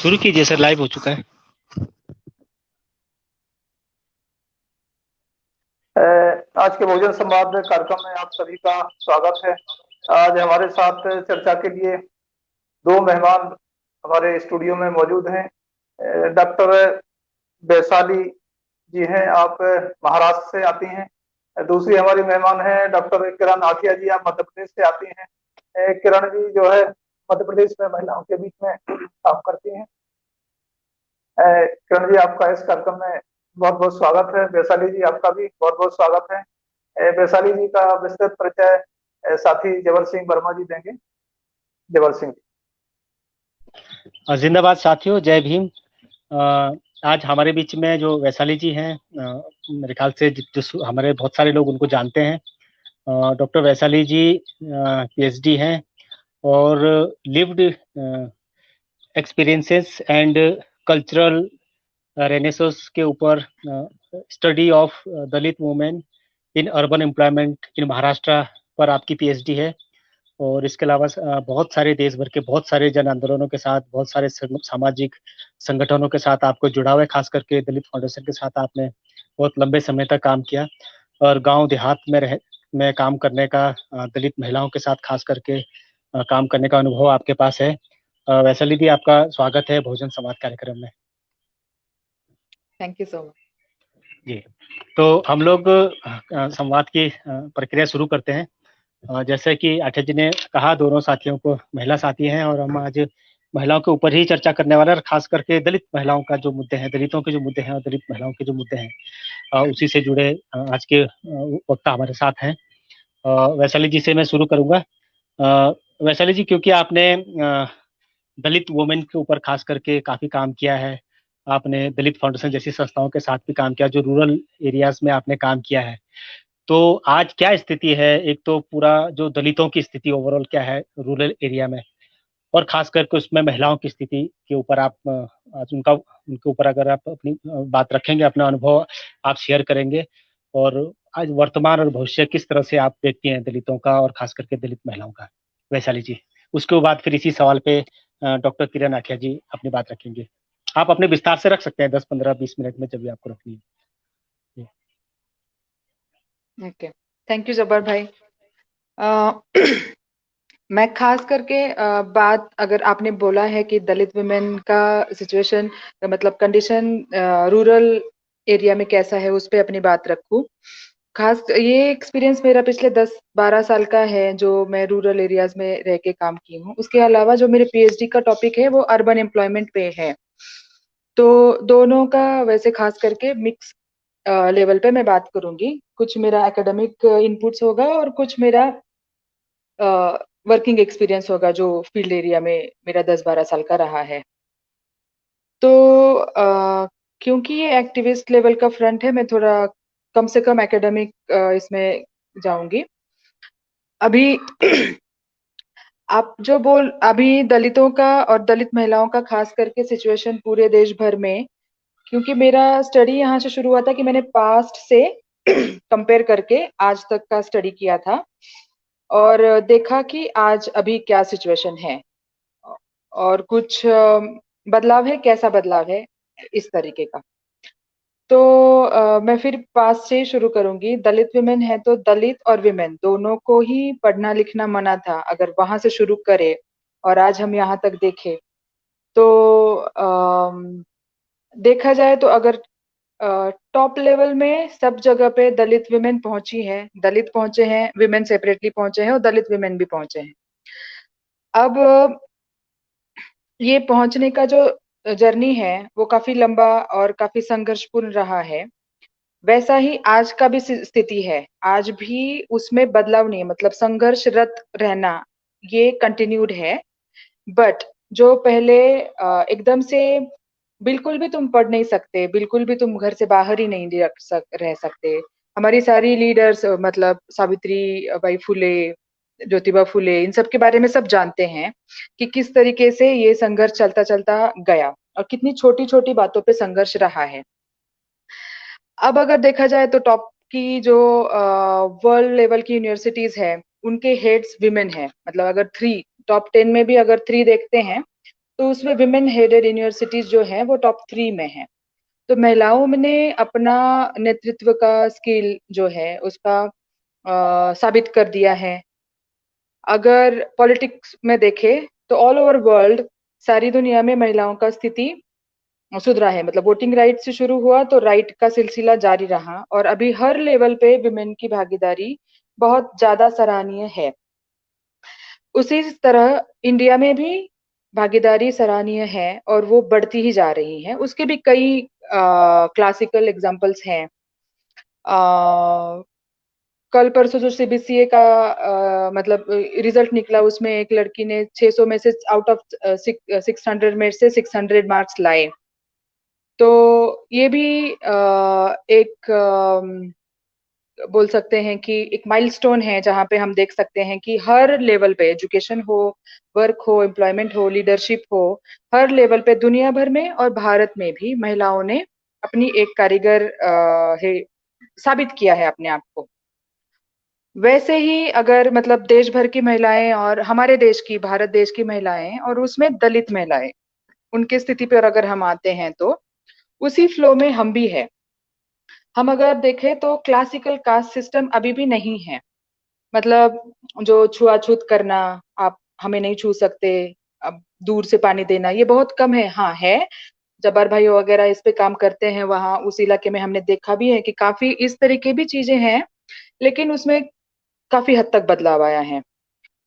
शुरू कीजिए sir, live हो चुका है। आज के भोजन संवाद कार्यक्रम में आप सभी का स्वागत है। आज हमारे साथ चर्चा के लिए दो मेहमान हमारे स्टूडियो में मौजूद हैं। डॉक्टर वैशाली जी हैं, आप महाराष्ट्र से आती हैं। दूसरी हमारी मेहमान हैं डॉक्टर किरण आठिया जी, आप मध्य प्रदेश से आती हैं। किरण जी जो है मध्य प्रदेश में महिलाओं के बीच में काम करती हैं। किरण जी, आपका इस कार्यक्रम में बहुत बहुत स्वागत है। वैशाली जी, आपका भी बहुत बहुत स्वागत है। वैशाली जी का विस्तृत परिचय साथी जबर सिंह वर्मा जी देंगे। जबर सिंह जी। जिंदाबाद साथियों, जय भीम। आज हमारे बीच में जो वैशाली जी हैं, मेरे ख्याल से जो हमारे बहुत सारे लोग उनको जानते हैं। डॉक्टर वैशाली जी पीएचडी हैं और lived experiences and cultural renaissance के ऊपर study of Dalit women in urban employment in Maharashtra पर आपकी पीएचडी है। और इसके अलावा बहुत सारे देश भर के बहुत सारे जन आंदोलनों के साथ, बहुत सारे सामाजिक संगठनों के साथ आपको जुड़ा हुआ है। खास करके दलित फाउंडेशन के साथ आपने बहुत लंबे समय तक काम किया और गांव देहात में काम करने का, दलित महिलाओं के साथ खास करके काम करने का अनुभव आपके पास है। वैशाली जी, आपका स्वागत है भोजन संवाद कार्यक्रम में। थैंक यू सो मच जी, तो हम लोग संवाद की प्रक्रिया शुरू करते हैं। जैसे कि आठ्या जी ने कहा, दोनों साथियों को महिला साथी हैं और हम आज महिलाओं के ऊपर ही चर्चा करने वाले हैं। खास करके दलित महिलाओं का जो मुद्दे हैं, दलितों के जो मुद्दे हैं और दलित महिलाओं के जो मुद्दे हैं, उसी से जुड़े आज के वक्ता हमारे साथ हैं। वैशाली जी से मैं शुरू करूंगा। वैशाली जी, क्योंकि आपने दलित वुमेन के ऊपर खास करके काफी काम किया है, आपने दलित फाउंडेशन जैसी संस्थाओं के साथ भी काम किया, जो रूरल एरियाज में आपने काम किया है, तो आज क्या स्थिति है? एक तो पूरा जो दलितों की स्थिति ओवरऑल क्या है रूरल एरिया में, और खास करके उसमें महिलाओं की स्थिति के ऊपर आप आज उनके ऊपर अगर आप अपनी बात रखेंगे, अपना अनुभव आप शेयर करेंगे, और आज वर्तमान और भविष्य किस तरह से आप देखती हैं दलितों का और खास करके दलित महिलाओं का, वैशाली जी। उसके बाद फिर इसी सवाल पे डॉक्टर किरण आठिया जी अपनी बात रखेंगे। आप अपने विस्तार से रख सकते हैं, 10-15-20 मिनट में जब भी आपको रखनी है। ओके, थैंक यू जबर भाई। मैं खास करके बात, अगर आपने बोला है कि दलित वुमेन का सिचुएशन मतलब कंडीशन रूरल एरिया में कैसा है, उस पे अपनी बात रखूं। खास ये एक्सपीरियंस मेरा पिछले 10-12 साल का है, जो मैं रूरल एरियाज में रह के काम की हूँ। उसके अलावा जो मेरे पीएचडी का टॉपिक है वो अर्बन एम्प्लॉयमेंट पे है। तो दोनों का वैसे खास करके मिक्स लेवल पे मैं बात करूंगी। कुछ मेरा एकेडमिक इनपुट्स होगा और कुछ मेरा वर्किंग एक्सपीरियंस होगा, जो फील्ड एरिया में मेरा 10-12 साल का रहा है। तो क्योंकि ये एक्टिविस्ट लेवल का फ्रंट है, मैं थोड़ा कम से कम एकेडमिक इसमें जाऊंगी। अभी आप जो अभी दलितों का और दलित महिलाओं का खास करके सिचुएशन पूरे देश भर में, क्योंकि मेरा स्टडी यहाँ से शुरू हुआ था कि मैंने पास्ट से कंपेयर करके आज तक का स्टडी किया था और देखा कि आज अभी क्या सिचुएशन है और कुछ बदलाव है, कैसा बदलाव है, इस तरीके का। तो मैं फिर पास से शुरू करूंगी। दलित विमेन है तो दलित और विमेन दोनों को ही पढ़ना लिखना मना था। अगर वहां से शुरू करे और आज हम यहाँ तक देखें तो देखा जाए तो अगर टॉप लेवल में सब जगह पे दलित विमेन पहुंची है, दलित पहुंचे हैं, विमेन सेपरेटली पहुंचे हैं और दलित विमेन भी पहुंचे हैं। अब ये पहुंचने का जो जर्नी है वो काफी लंबा और काफी संघर्षपूर्ण रहा है। वैसा ही आज का भी स्थिति है, आज भी उसमें बदलाव नहीं है, मतलब संघर्षरत रहना ये कंटिन्यूड है। बट जो पहले एकदम से बिल्कुल भी तुम पढ़ नहीं सकते, बिल्कुल भी तुम घर से बाहर ही नहीं रह सकते। हमारी सारी लीडर्स मतलब सावित्री बाई फुले, ज्योतिबा फुले, इन सब के बारे में सब जानते हैं कि किस तरीके से ये संघर्ष चलता चलता गया और कितनी छोटी छोटी बातों पे संघर्ष रहा है। अब अगर देखा जाए तो टॉप की जो वर्ल्ड लेवल की यूनिवर्सिटीज है, उनके हेड्स विमेन है। मतलब अगर टॉप 10 में भी अगर 3 देखते हैं तो उसमें विमेन हेडेड यूनिवर्सिटीज जो है वो टॉप 3 में है। तो महिलाओं ने अपना नेतृत्व का स्किल जो है उसका साबित कर दिया है। अगर पॉलिटिक्स में देखें तो ऑल ओवर वर्ल्ड, सारी दुनिया में महिलाओं का स्थिति सुधरा है। मतलब वोटिंग राइट से शुरू हुआ तो राइट का सिलसिला जारी रहा और अभी हर लेवल पे विमेन की भागीदारी बहुत ज्यादा सराहनीय है। उसी तरह इंडिया में भी भागीदारी सराहनीय है और वो बढ़ती ही जा रही है। उसके भी कई क्लासिकल एग्जांपल्स हैं। कल परसों जो सीबीसीए का मतलब रिजल्ट निकला, उसमें एक लड़की ने 600 में से आउट ऑफ 600 में से 600 मार्क्स लाए। तो ये भी एक बोल सकते हैं कि एक माइलस्टोन है जहां पे हम देख सकते हैं कि हर लेवल पे, एजुकेशन हो, वर्क हो, एम्प्लॉयमेंट हो, लीडरशिप हो, हर लेवल पे दुनिया भर में और भारत में भी महिलाओं ने अपनी एक कारीगर साबित किया है अपने आप को। वैसे ही अगर मतलब देश भर की महिलाएं और हमारे देश की, भारत देश की महिलाएं और उसमें दलित महिलाएं, उनकी स्थिति पर अगर हम आते हैं तो उसी फ्लो में हम भी है। हम अगर देखें तो क्लासिकल कास्ट सिस्टम अभी भी नहीं है। मतलब जो छुआछूत करना, आप हमें नहीं छू सकते, अब दूर से पानी देना, ये बहुत कम है। हाँ है, जब्बार भाई वगैरह इस पे काम करते हैं, वहां उस इलाके में हमने देखा भी है कि काफी इस तरीके भी चीजें हैं, लेकिन उसमें काफी हद तक बदलाव आया है।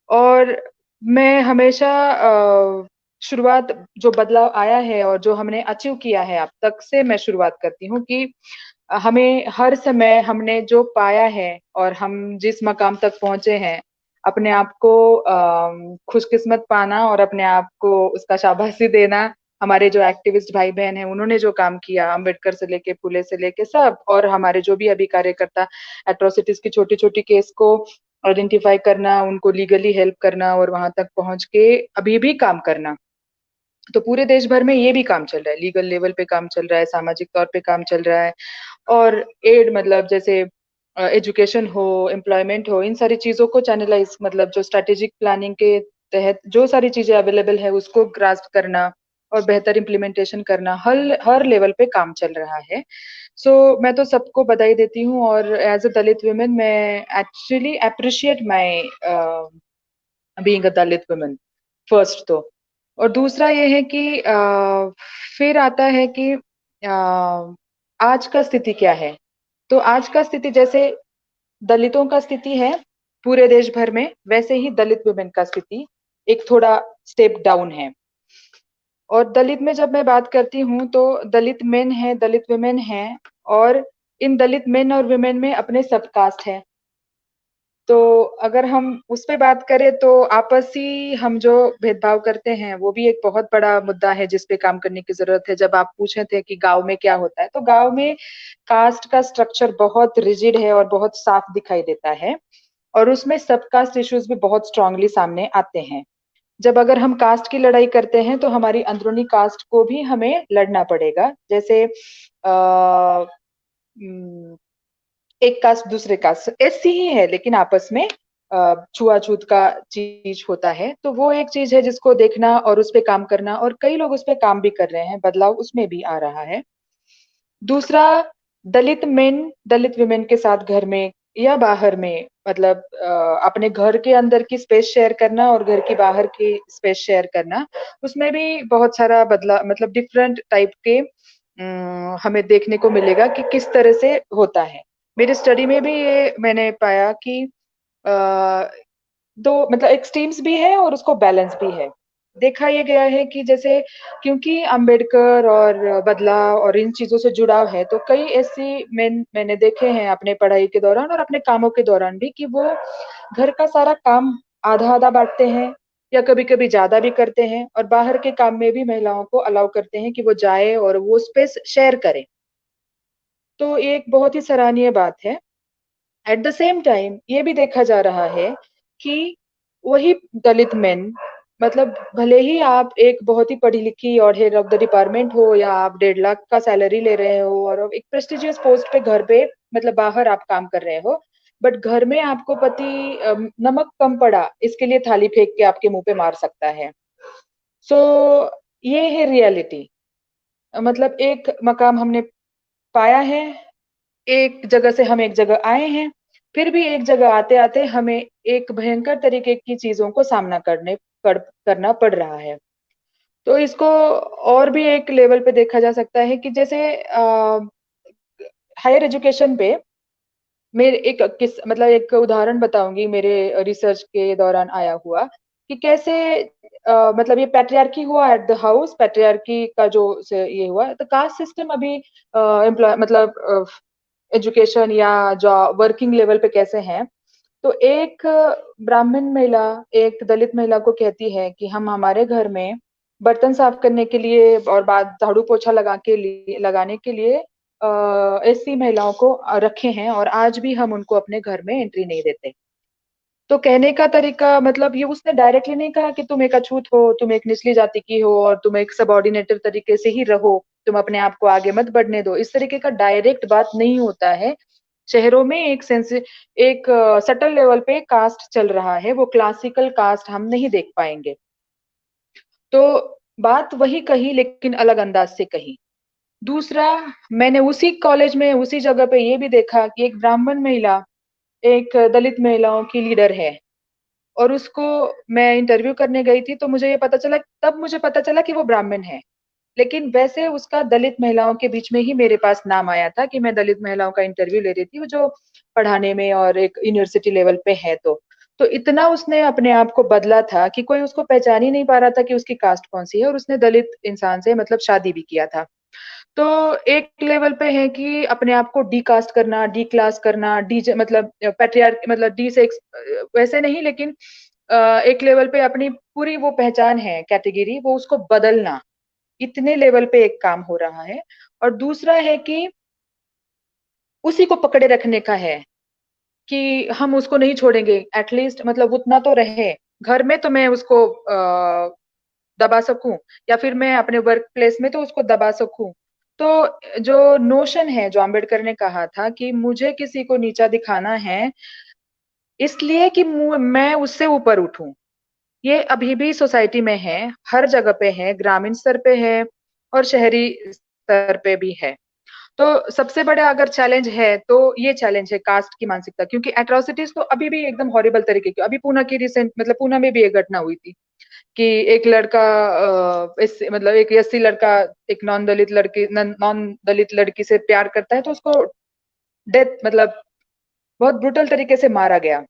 और मैं हमेशा शुरुआत, जो बदलाव आया है और जो हमने अचीव किया है अब तक से, मैं शुरुआत करती हूँ कि हमें हर समय हमने जो पाया है और हम जिस मकाम तक पहुंचे हैं, अपने आप को खुशकिस्मत पाना और अपने आप को उसका शाबाशी देना। हमारे जो एक्टिविस्ट भाई बहन हैं उन्होंने जो काम किया, अम्बेडकर से लेके फुले से लेके सब, और हमारे जो भी अभी कार्यकर्ता एट्रोसिटीज की छोटी छोटी केस को आइडेंटिफाई करना, उनको लीगली हेल्प करना और वहां तक पहुंच के अभी भी काम करना। तो पूरे देश भर में ये भी काम चल रहा है, लीगल लेवल पे काम चल रहा है, सामाजिक तौर पे काम चल रहा है। और एड मतलब जैसे एजुकेशन हो, एम्प्लॉयमेंट हो, इन सारी चीजों को चैनलाइज, मतलब जो स्ट्रेटेजिक प्लानिंग के तहत जो सारी चीजें अवेलेबल है उसको ग्रास्प करना और बेहतर इम्प्लीमेंटेशन करना, हर हर लेवल पे काम चल रहा है। सो मैं तो सबको बधाई देती हूँ और एज अ दलित वुमेन मैं actually appreciate my being a Dalit women first तो। और दूसरा ये है कि फिर आता है कि आज का स्थिति क्या है। तो आज का स्थिति जैसे दलितों का स्थिति है पूरे देश भर में, वैसे ही दलित वुमेन का स्थिति एक थोड़ा स्टेप डाउन है। और दलित में जब मैं बात करती हूँ तो दलित मेन है, दलित वुमेन है, और इन दलित मेन और वुमेन में अपने सब कास्ट है। तो अगर हम उस पे बात करें तो आपसी हम जो भेदभाव करते हैं वो भी एक बहुत बड़ा मुद्दा है जिस पे काम करने की जरूरत है। जब आप पूछे थे कि गांव में क्या होता है, तो गांव में कास्ट का स्ट्रक्चर बहुत रिजिड है और बहुत साफ दिखाई देता है, और उसमें सब कास्ट इश्यूज भी बहुत स्ट्रांगली सामने आते हैं। जब अगर हम कास्ट की लड़ाई करते हैं तो हमारी अंदरूनी कास्ट को भी हमें लड़ना पड़ेगा। जैसे एक कास्ट दूसरे कास्ट ऐसी ही है, लेकिन आपस में छुआछूत का चीज होता है। तो वो एक चीज है जिसको देखना और उस पे काम करना, और कई लोग उस पे काम भी कर रहे हैं, बदलाव उसमें भी आ रहा है। दूसरा, दलित मेन दलित वुमेन के साथ घर में या बाहर में, मतलब अपने घर के अंदर की स्पेस शेयर करना और घर की बाहर की स्पेस शेयर करना, उसमें भी बहुत सारा बदला, मतलब डिफरेंट टाइप के हमें देखने को मिलेगा कि किस तरह से होता है। मेरे स्टडी में भी ये मैंने पाया कि दो मतलब एक्सट्रीम्स भी है और उसको बैलेंस भी है। देखा ये गया है कि जैसे क्योंकि अंबेडकर और बदलाव और इन चीजों से जुड़ाव है, तो कई ऐसी मैंने देखे हैं अपने पढ़ाई के दौरान और अपने कामों के दौरान भी कि वो घर का सारा काम आधा आधा बांटते हैं या कभी कभी ज्यादा भी करते हैं, और बाहर के काम में भी महिलाओं को अलाउ करते हैं कि वो जाए और वो स्पेस शेयर करें। तो ये एक बहुत ही सराहनीय बात है। एट द सेम टाइम ये भी देखा जा रहा है कि वही दलित मेन, मतलब भले ही आप एक बहुत ही पढ़ी लिखी और हेड ऑफ द डिपार्टमेंट हो, या आप 1.5 लाख का सैलरी ले रहे हो और एक प्रेस्टिजियस पोस्ट पे घर पे मतलब बाहर आप काम कर रहे हो, बट घर में आपको पति नमक कम पड़ा इसके लिए थाली फेंक के आपके मुंह पे मार सकता है। सो ये है रियलिटी। मतलब एक मकाम हमने पाया है, एक जगह से हम एक जगह आए हैं, फिर भी एक जगह आते आते हमें एक भयंकर तरीके की चीजों को सामना करना पड़ रहा है। तो इसको और भी एक लेवल पे देखा जा सकता है कि जैसे हायर एजुकेशन पे मेरे एक किस मतलब एक उदाहरण बताऊंगी मेरे रिसर्च के दौरान आया हुआ कि कैसे मतलब ये पैट्रियार्की हुआ एट द हाउस, पैट्रियार्की का जो से ये हुआ तो कास्ट सिस्टम अभी एम्प्लॉय मतलब एजुकेशन या जॉब वर्किंग लेवल पे कैसे हैं। तो एक ब्राह्मण महिला एक दलित महिला को कहती है कि हम हमारे घर में बर्तन साफ करने के लिए और बाद झाड़ू पोछा लगाने के लिए ऐसी महिलाओं को रखे हैं और आज भी हम उनको अपने घर में एंट्री नहीं देते। तो कहने का तरीका मतलब ये उसने डायरेक्टली नहीं कहा कि तुम एक अछूत हो, तुम एक निचली जाति की हो और तुम एक सबऑर्डिनेटेड तरीके से ही रहो, तुम अपने आप को आगे मत बढ़ने दो, इस तरीके का डायरेक्ट बात नहीं होता है। शहरों में एक सटल लेवल पे कास्ट चल रहा है, वो क्लासिकल कास्ट हम नहीं देख पाएंगे। तो बात वही कही लेकिन अलग अंदाज से कही। दूसरा, मैंने उसी कॉलेज में उसी जगह पे ये भी देखा कि एक ब्राह्मण महिला एक दलित महिलाओं की लीडर है और उसको मैं इंटरव्यू करने गई थी तो मुझे ये पता चला, तब मुझे पता चला कि वो ब्राह्मण है। लेकिन वैसे उसका दलित महिलाओं के बीच में ही मेरे पास नाम आया था कि मैं दलित महिलाओं का इंटरव्यू ले रही थी, वो जो पढ़ाने में और एक यूनिवर्सिटी लेवल पे है। तो इतना उसने अपने आप को बदला था कि कोई उसको पहचान ही नहीं पा रहा था कि उसकी कास्ट कौन सी है, और उसने दलित इंसान से मतलब शादी भी किया था। तो एक लेवल पे है कि अपने आप को डी कास्ट करना, डी क्लास करना, डी मतलब पैट्रियार्क मतलब डी से वैसे नहीं, लेकिन एक लेवल पे अपनी पूरी वो पहचान है कैटेगरी वो उसको बदलना, इतने लेवल पे एक काम हो रहा है। और दूसरा है कि उसी को पकड़े रखने का है कि हम उसको नहीं छोड़ेंगे, एटलीस्ट मतलब उतना तो रहे घर में तो मैं उसको दबा सकूं, या फिर मैं अपने वर्क प्लेस में तो उसको दबा सकूं। तो जो नोशन है जो आम्बेडकर ने कहा था कि मुझे किसी को नीचा दिखाना है इसलिए कि मैं उससे ऊपर उठूं, ये अभी भी सोसाइटी में है, हर जगह पे है, ग्रामीण स्तर पे है और शहरी स्तर पे भी है। तो सबसे बड़ा अगर चैलेंज है तो ये चैलेंज है कास्ट की मानसिकता, क्योंकि एट्रोसिटीज तो अभी भी एकदम हॉरिबल तरीके की, अभी पूना की रिसेंट मतलब पूना में भी एक घटना हुई थी कि एक लड़का मतलब एक एससी लड़का एक नॉन दलित लड़की से प्यार करता है तो उसको डेथ मतलब बहुत ब्रुटल तरीके से मारा गया।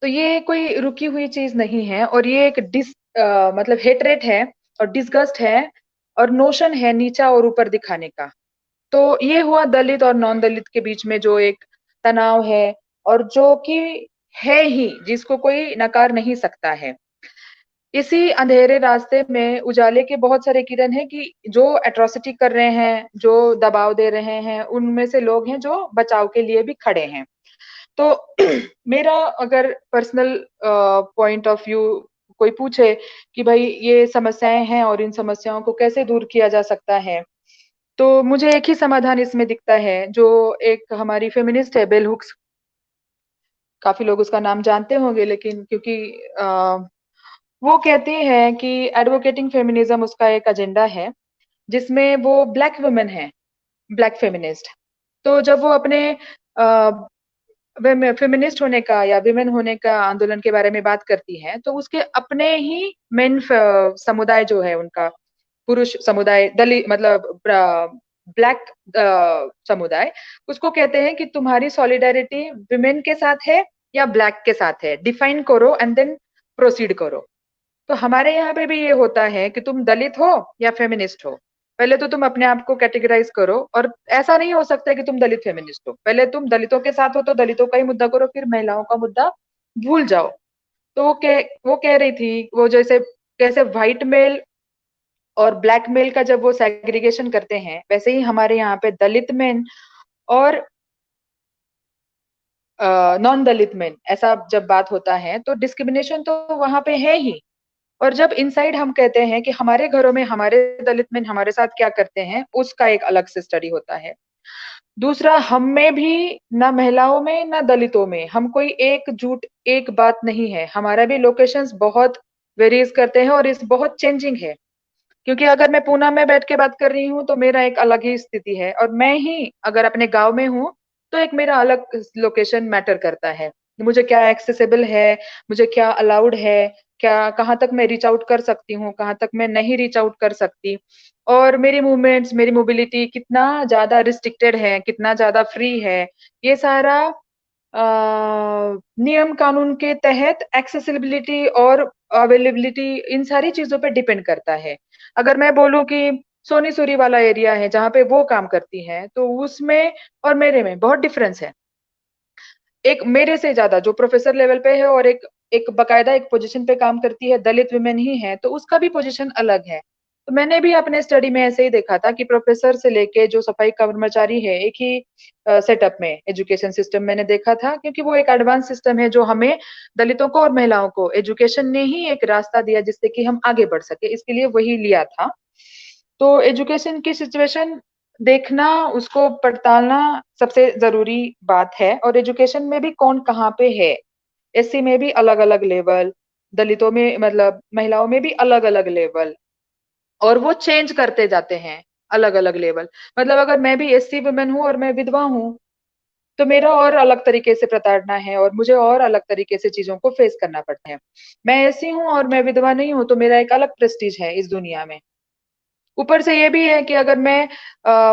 तो ये कोई रुकी हुई चीज नहीं है और ये एक मतलब हेटरेट है और डिसगस्ट है और नोशन है नीचा और ऊपर दिखाने का। तो ये हुआ दलित और नॉन दलित के बीच में जो एक तनाव है और जो कि है ही, जिसको कोई नकार नहीं सकता है। इसी अंधेरे रास्ते में उजाले के बहुत सारे किरण हैं कि जो एट्रोसिटी कर रहे हैं, जो दबाव दे रहे हैं, उनमें से लोग हैं जो बचाव के लिए भी खड़े हैं। तो मेरा अगर पर्सनल पॉइंट ऑफ व्यू कोई पूछे कि भाई ये समस्याएं हैं और इन समस्याओं को कैसे दूर किया जा सकता है, तो मुझे एक ही समाधान इसमें दिखता है जो एक हमारी फेमिनिस्ट है बेल हुक्स, काफी लोग उसका नाम जानते होंगे, लेकिन क्योंकि वो कहती है कि एडवोकेटिंग फेमिनिज्म उसका एक एजेंडा है जिसमें वो ब्लैक वुमेन है, ब्लैक फेमिनिस्ट। तो जब वो अपने फेमिनिस्ट होने का या विमेन होने का आंदोलन के बारे में बात करती है तो उसके अपने ही मेन समुदाय जो है उनका पुरुष समुदाय दलित मतलब ब्लैक समुदाय उसको कहते हैं कि तुम्हारी सॉलिडारिटी विमेन के साथ है या ब्लैक के साथ है, डिफाइन करो एंड देन प्रोसीड करो। तो हमारे यहाँ पे भी ये होता है कि तुम दलित हो या फेमिनिस्ट हो, पहले तो तुम अपने आप को कैटेगराइज करो, और ऐसा नहीं हो सकता कि तुम दलित फेमिनिस्ट हो, पहले तुम दलितों के साथ हो तो दलितों का ही मुद्दा करो, फिर महिलाओं का मुद्दा भूल जाओ। तो वो कह रही थी वो जैसे कैसे व्हाइट मेल और ब्लैक मेल का जब वो सेग्रीगेशन करते हैं वैसे ही हमारे यहाँ पे दलित मेन और नॉन दलित मेन ऐसा जब बात होता है तो डिस्क्रिमिनेशन तो वहां पे है ही। और जब इनसाइड हम कहते हैं कि हमारे घरों में हमारे दलित मेन हमारे साथ क्या करते हैं, उसका एक अलग से स्टडी होता है। दूसरा, हम में भी ना महिलाओं में ना दलितों में हम कोई एकजुट एक बात नहीं है, हमारा भी लोकेशंस बहुत वेरीज करते हैं और इस बहुत चेंजिंग है। क्योंकि अगर मैं पूना में बैठ के बात कर रही हूँ तो मेरा एक अलग ही स्थिति है, और मैं ही अगर अपने गांव में हूँ तो एक मेरा अलग लोकेशन मैटर करता है। मुझे क्या एक्सेसिबल है, मुझे क्या अलाउड है, क्या कहाँ तक मैं रीच आउट कर सकती हूँ, कहाँ तक मैं नहीं रीच आउट कर सकती, और मेरी मूवमेंट्स, मेरी मोबिलिटी कितना ज्यादा रिस्ट्रिक्टेड है, कितना ज्यादा फ्री है, ये सारा नियम कानून के तहत एक्सेसिबिलिटी और अवेलेबिलिटी इन सारी चीजों पे डिपेंड करता है। अगर मैं बोलूं कि सोनी सूरी वाला एरिया है जहाँ पे वो काम करती है, तो उसमें और मेरे में बहुत डिफरेंस है। एक मेरे से ज्यादा जो प्रोफेसर लेवल पे है और एक एक बकायदा एक पोजीशन पे काम करती है, दलित वुमेन ही है, तो उसका भी पोजीशन अलग है। तो मैंने भी अपने स्टडी में ऐसे ही देखा था कि प्रोफेसर से लेके जो सफाई कर्मचारी है, एक ही सेटअप में एजुकेशन सिस्टम मैंने देखा था, क्योंकि वो एक एडवांस सिस्टम है जो हमें दलितों को और महिलाओं को एजुकेशन ने ही एक रास्ता दिया जिससे कि हम आगे बढ़ सके, इसके लिए वही लिया था। तो एजुकेशन की सिचुएशन देखना, उसको पड़तालना सबसे जरूरी बात है। और एजुकेशन में भी कौन कहाँ पे है, एससी में भी अलग अलग लेवल, दलितों में मतलब महिलाओं में भी अलग अलग लेवल, और वो चेंज करते जाते हैं अलग अलग लेवल। मतलब अगर मैं भी एससी वुमेन हूँ और मैं विधवा हूँ, तो मेरा और अलग तरीके से प्रताड़ना है और मुझे और अलग तरीके से चीजों को फेस करना पड़ता है। मैं ऐसी हूँ और मैं विधवा नहीं हूँ, तो मेरा एक अलग प्रेस्टीज है इस दुनिया में। ऊपर से ये भी है कि अगर मैं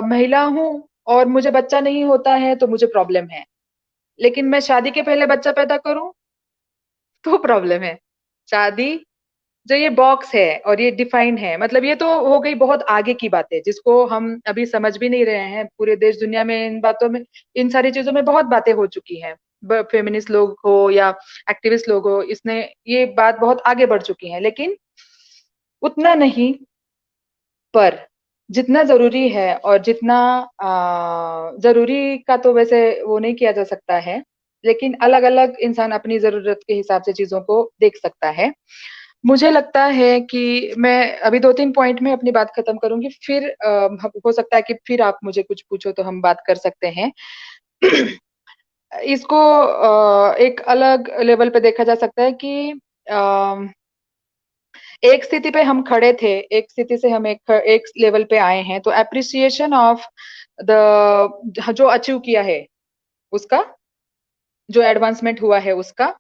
महिला हूँ और मुझे बच्चा नहीं होता है तो मुझे प्रॉब्लम है, लेकिन मैं शादी के पहले बच्चा पैदा करूं तो प्रॉब्लम है। शादी जो ये बॉक्स है और ये डिफाइन है, मतलब ये तो हो गई बहुत आगे की बातें जिसको हम अभी समझ भी नहीं रहे हैं। पूरे देश दुनिया में इन बातों में, इन सारी चीजों में बहुत बातें हो चुकी हैं। फेमिनिस्ट लोग हो या एक्टिविस्ट लोग हो, इसने ये बात बहुत आगे बढ़ चुकी है, लेकिन उतना नहीं। पर जितना जरूरी है और जितना जरूरी का तो वैसे वो नहीं किया जा सकता है, लेकिन अलग अलग इंसान अपनी जरूरत के हिसाब से चीजों को देख सकता है। मुझे लगता है कि मैं अभी दो तीन पॉइंट में अपनी बात खत्म करूंगी, फिर हो सकता है कि फिर आप मुझे कुछ पूछो तो हम बात कर सकते हैं। इसको एक अलग लेवल पे देखा जा सकता है कि एक स्थिति पे हम खड़े थे, एक स्थिति से हम एक लेवल पे आए हैं, तो अप्रिसिएशन ऑफ द जो अचीव किया है उसका, जो एडवांसमेंट हुआ है उसका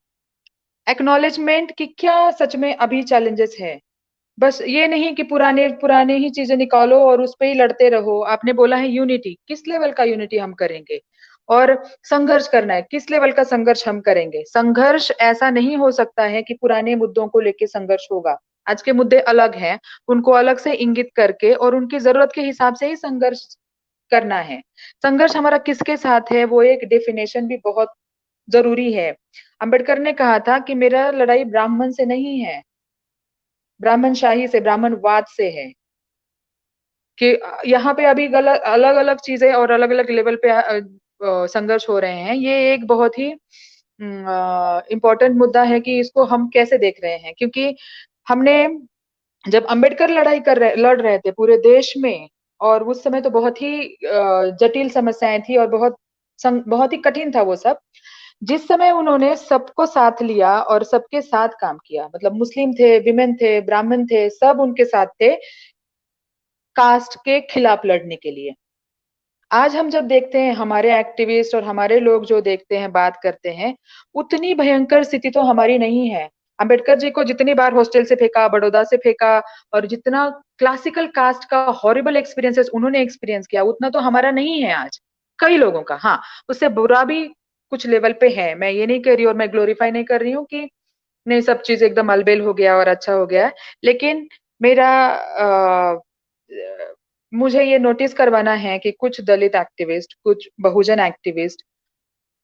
एक्नॉलेजमेंट, कि क्या सच में अभी चैलेंजेस है। बस ये नहीं कि पुराने पुराने ही चीजें निकालो और उस पे ही लड़ते रहो। आपने बोला है यूनिटी, किस लेवल का यूनिटी हम करेंगे, और संघर्ष करना है, किस लेवल का संघर्ष हम करेंगे। संघर्ष ऐसा नहीं हो सकता है कि पुराने मुद्दों को लेके संघर्ष होगा। आज के मुद्दे अलग हैं, उनको अलग से इंगित करके और उनकी जरूरत के हिसाब से ही संघर्ष करना है। संघर्ष हमारा किसके साथ है, वो एक डेफिनेशन भी बहुत जरूरी है। अंबेडकर ने कहा था कि मेरा लड़ाई ब्राह्मण से नहीं है, ब्राह्मणशाही से, ब्राह्मणवाद से है। कि यहाँ पे अभी गलत अलग अलग चीजें और अलग अलग लेवल पे संघर्ष हो रहे हैं। ये एक बहुत ही इम्पोर्टेंट मुद्दा है कि इसको हम कैसे देख रहे हैं, क्योंकि हमने जब अंबेडकर लड़ रहे थे पूरे देश में, और उस समय तो बहुत ही जटिल समस्याएं थी और बहुत ही कठिन था वो सब। जिस समय उन्होंने सबको साथ लिया और सबके साथ काम किया, मतलब मुस्लिम थे, विमेन थे, ब्राह्मण थे, सब उनके साथ थे कास्ट के खिलाफ लड़ने के लिए। आज हम जब देखते हैं हमारे एक्टिविस्ट और हमारे लोग जो देखते हैं, बात करते हैं, उतनी भयंकर स्थिति तो हमारी नहीं है। अंबेडकर जी को जितनी बार हॉस्टल से फेंका, बड़ौदा से फेंका, और जितना क्लासिकल कास्ट का हॉरिबल एक्सपीरियंसेस उन्होंने एक्सपीरियंस किया, उतना तो हमारा नहीं है आज। कई लोगों का, हाँ, उससे बुरा भी कुछ लेवल पे है। मैं ये नहीं कह रही और मैं ग्लोरीफाई नहीं कर रही हूँ कि नहीं सब चीज एकदम अलबेल हो गया और अच्छा हो गया है, लेकिन मेरा मुझे ये नोटिस करवाना है कि कुछ दलित एक्टिविस्ट, कुछ बहुजन एक्टिविस्ट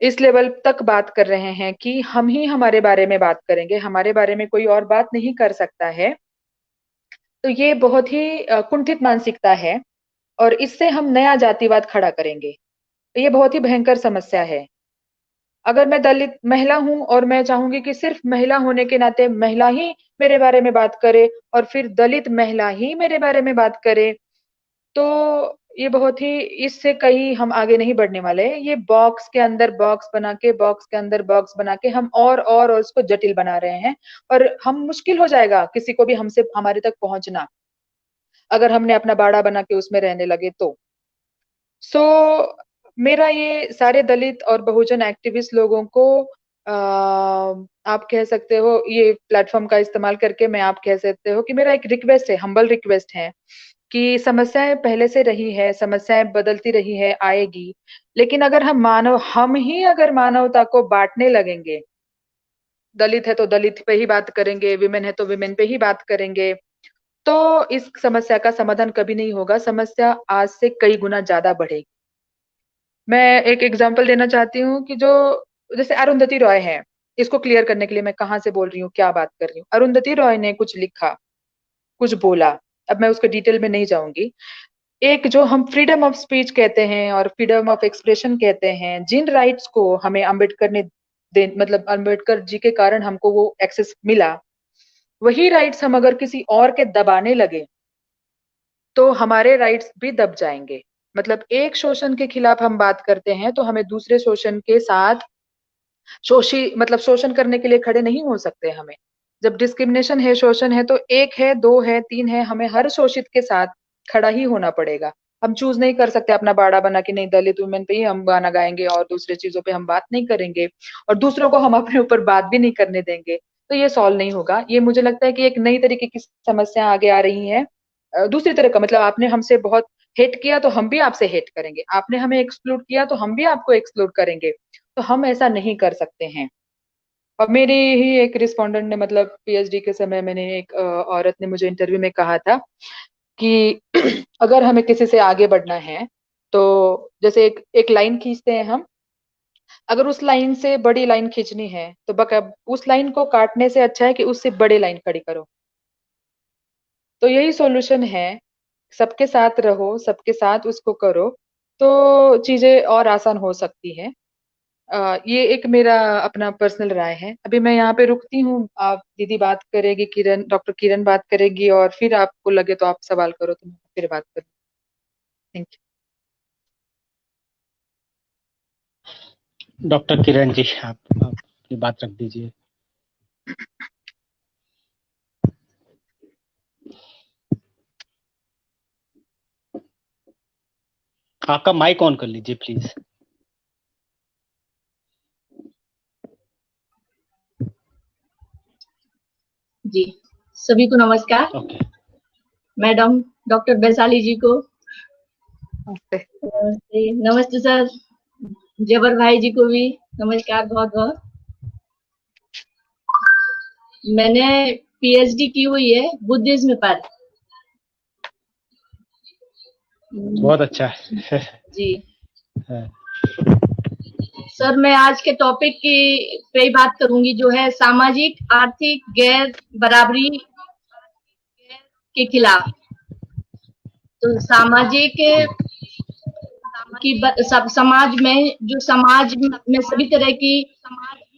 इस लेवल तक बात कर रहे हैं कि हम ही हमारे बारे में बात करेंगे, हमारे बारे में कोई और बात नहीं कर सकता है। तो ये बहुत ही कुंठित मानसिकता है, और इससे हम नया जातिवाद खड़ा करेंगे। तो ये बहुत ही भयंकर समस्या है। अगर मैं दलित महिला हूं और मैं चाहूंगी कि सिर्फ महिला होने के नाते महिला ही मेरे बारे में बात करे, और फिर दलित महिला ही मेरे बारे में बात करे, तो ये बहुत ही, इससे कहीं हम आगे नहीं बढ़ने वाले। ये बॉक्स के अंदर बॉक्स बना के, बॉक्स के अंदर बॉक्स बना के हम और उसको जटिल बना रहे हैं, और हम मुश्किल हो जाएगा किसी को भी हमसे हमारे तक पहुंचना। अगर हमने अपना बाड़ा बना के उसमें रहने लगे तो। सो मेरा ये सारे दलित और बहुजन एक्टिविस्ट लोगों को आप कह सकते हो, ये प्लेटफॉर्म का इस्तेमाल करके मैं आप कह सकते हो कि मेरा एक रिक्वेस्ट है, हम्बल रिक्वेस्ट है कि समस्याएं पहले से रही है, समस्याएं बदलती रही है, आएगी, लेकिन अगर हम ही अगर मानवता को बांटने लगेंगे, दलित है तो दलित पे ही बात करेंगे, विमेन है तो विमेन पे ही बात करेंगे, तो इस समस्या का समाधान कभी नहीं होगा। समस्या आज से कई गुना ज्यादा बढ़ेगी। मैं एक एग्जांपल देना चाहती हूँ कि जो जैसे अरुंधति रॉय है, इसको क्लियर करने के लिए मैं कहाँ से बोल रही हूँ, क्या बात कर रही हूँ। अरुंधति रॉय ने कुछ लिखा, कुछ बोला, अब मैं उसके डिटेल में नहीं जाऊंगी। एक जो हम फ्रीडम ऑफ स्पीच कहते हैं और फ्रीडम ऑफ एक्सप्रेशन कहते हैं, जिन राइट्स को हमें अम्बेडकर ने मतलब अम्बेडकर जी के कारण हमको वो एक्सेस मिला, वही राइट्स हम अगर किसी और के दबाने लगे तो हमारे राइट्स भी दब जाएंगे। मतलब एक शोषण के खिलाफ हम बात करते हैं तो हमें दूसरे शोषण के साथ मतलब शोषण करने के लिए खड़े नहीं हो सकते। हमें जब डिस्क्रिमिनेशन है, शोषण है, तो एक है, दो है, तीन है, हमें हर शोषित के साथ खड़ा ही होना पड़ेगा। हम चूज नहीं कर सकते अपना बाड़ा बना कि नहीं दलित वुमेन पे ही हम गाना गाएंगे और दूसरे चीजों पे हम बात नहीं करेंगे और दूसरों को हम अपने ऊपर बात भी नहीं करने देंगे, तो ये सॉल्व नहीं होगा। ये मुझे लगता है कि एक नई तरीके की समस्या आगे आ रही है। दूसरी तरह का मतलब आपने हमसे बहुत हेट किया तो हम भी आपसे हेट करेंगे, आपने हमें एक्सक्लूड किया तो हम भी आपको एक्सक्लूड करेंगे, तो हम ऐसा नहीं कर सकते हैं। और मेरी ही एक रिस्पोंडेंट ने मतलब पीएचडी के समय मैंने एक औरत ने मुझे इंटरव्यू में कहा था कि अगर हमें किसी से आगे बढ़ना है तो जैसे एक लाइन खींचते हैं हम, अगर उस लाइन से बड़ी लाइन खींचनी है तो उस लाइन को काटने से अच्छा है कि उससे बड़ी लाइन खड़ी करो। तो यही सॉल्यूशन है, सबके साथ रहो, सबके साथ उसको करो, तो चीजें और आसान हो सकती है। ये एक मेरा अपना पर्सनल राय है। अभी मैं यहाँ पे रुकती हूँ, आप दीदी बात करेगी, किरण, डॉक्टर किरण बात करेगी, और फिर आपको लगे तो आप सवाल करो तो मैं फिर बात करूँ। Thank you. Doctor Kiran ji, आप ये बात रख दीजिए। आपका माइक ऑन कर लीजिए प्लीज। जी, सभी को नमस्कार। ओके। मैडम डॉक्टर वैशाली जी को नमस्ते। नमस्ते सर, जबर भाई जी को भी नमस्कार बहुत बहुत। मैंने पीएचडी की हुई है बुद्धिज्म पर। बहुत अच्छा है। जी सर, मैं आज के टॉपिक की पे ही बात करूंगी, जो है सामाजिक आर्थिक गैर बराबरी के खिलाफ। तो सामाजिक की समाज में, जो समाज में सभी तरह की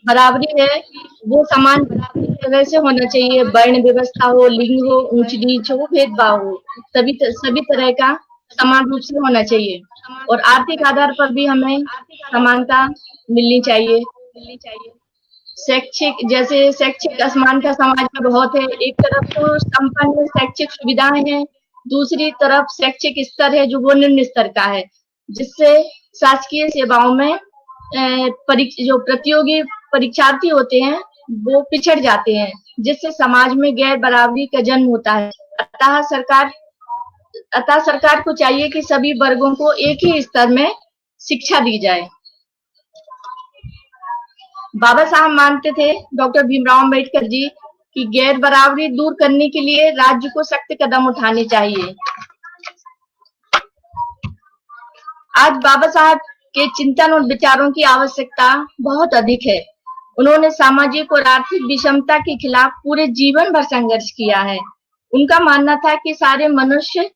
बराबरी है, वो समान तरह से होना चाहिए। वर्ण व्यवस्था हो, लिंग हो, ऊंच नीच हो, भेदभाव हो, सभी तरह का समान रूप से होना चाहिए। और आर्थिक आधार पर भी हमें समानता मिलनी चाहिए। शैक्षिक, जैसे शैक्षिक असमानता समाज में बहुत है। एक तरफ तो संपन्न शैक्षिक सुविधाएं हैं, दूसरी तरफ शैक्षिक स्तर है जो वो निम्न स्तर का है, जिससे शासकीय सेवाओं में जो प्रतियोगी परीक्षार्थी होते हैं वो पिछड़ जाते हैं, जिससे समाज में गैर बराबरी का जन्म होता है। अतः सरकार को चाहिए कि सभी वर्गों को एक ही स्तर में शिक्षा दी जाए। बाबा साहब मानते थे, डॉक्टर भीमराव अम्बेडकर जी, कि गैर बराबरी दूर करने के लिए राज्य को सख्त कदम उठाने चाहिए। आज बाबा साहब के चिंतन और विचारों की आवश्यकता बहुत अधिक है। उन्होंने सामाजिक और आर्थिक विषमता के खिलाफ पूरे जीवन भर संघर्ष किया है। उनका मानना था कि सारे मनुष्य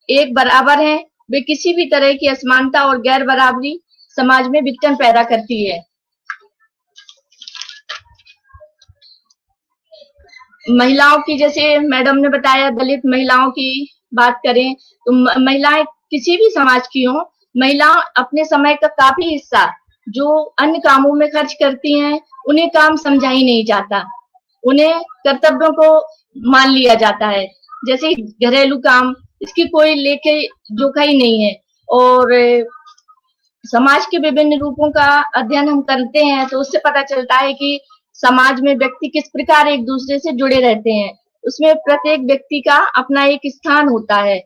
एक बराबर हैं, वे किसी भी तरह की असमानता और गैर बराबरी समाज में विघटन पैदा करती है। महिलाओं की, जैसे मैडम ने बताया, दलित महिलाओं की बात करें तो महिलाएं किसी भी समाज की हो, महिला अपने समय का काफी हिस्सा जो अन्य कामों में खर्च करती हैं, उन्हें काम समझा ही नहीं जाता। उन्हें कर्तव्यों को मान लिया जाता है, जैसे घरेलू काम, इसकी कोई लेके जोखा ही नहीं है। और समाज के विभिन्न रूपों का अध्ययन हम करते हैं तो उससे पता चलता है कि समाज में व्यक्ति किस प्रकार एक दूसरे से जुड़े रहते हैं। उसमें प्रत्येक व्यक्ति का अपना एक स्थान होता है,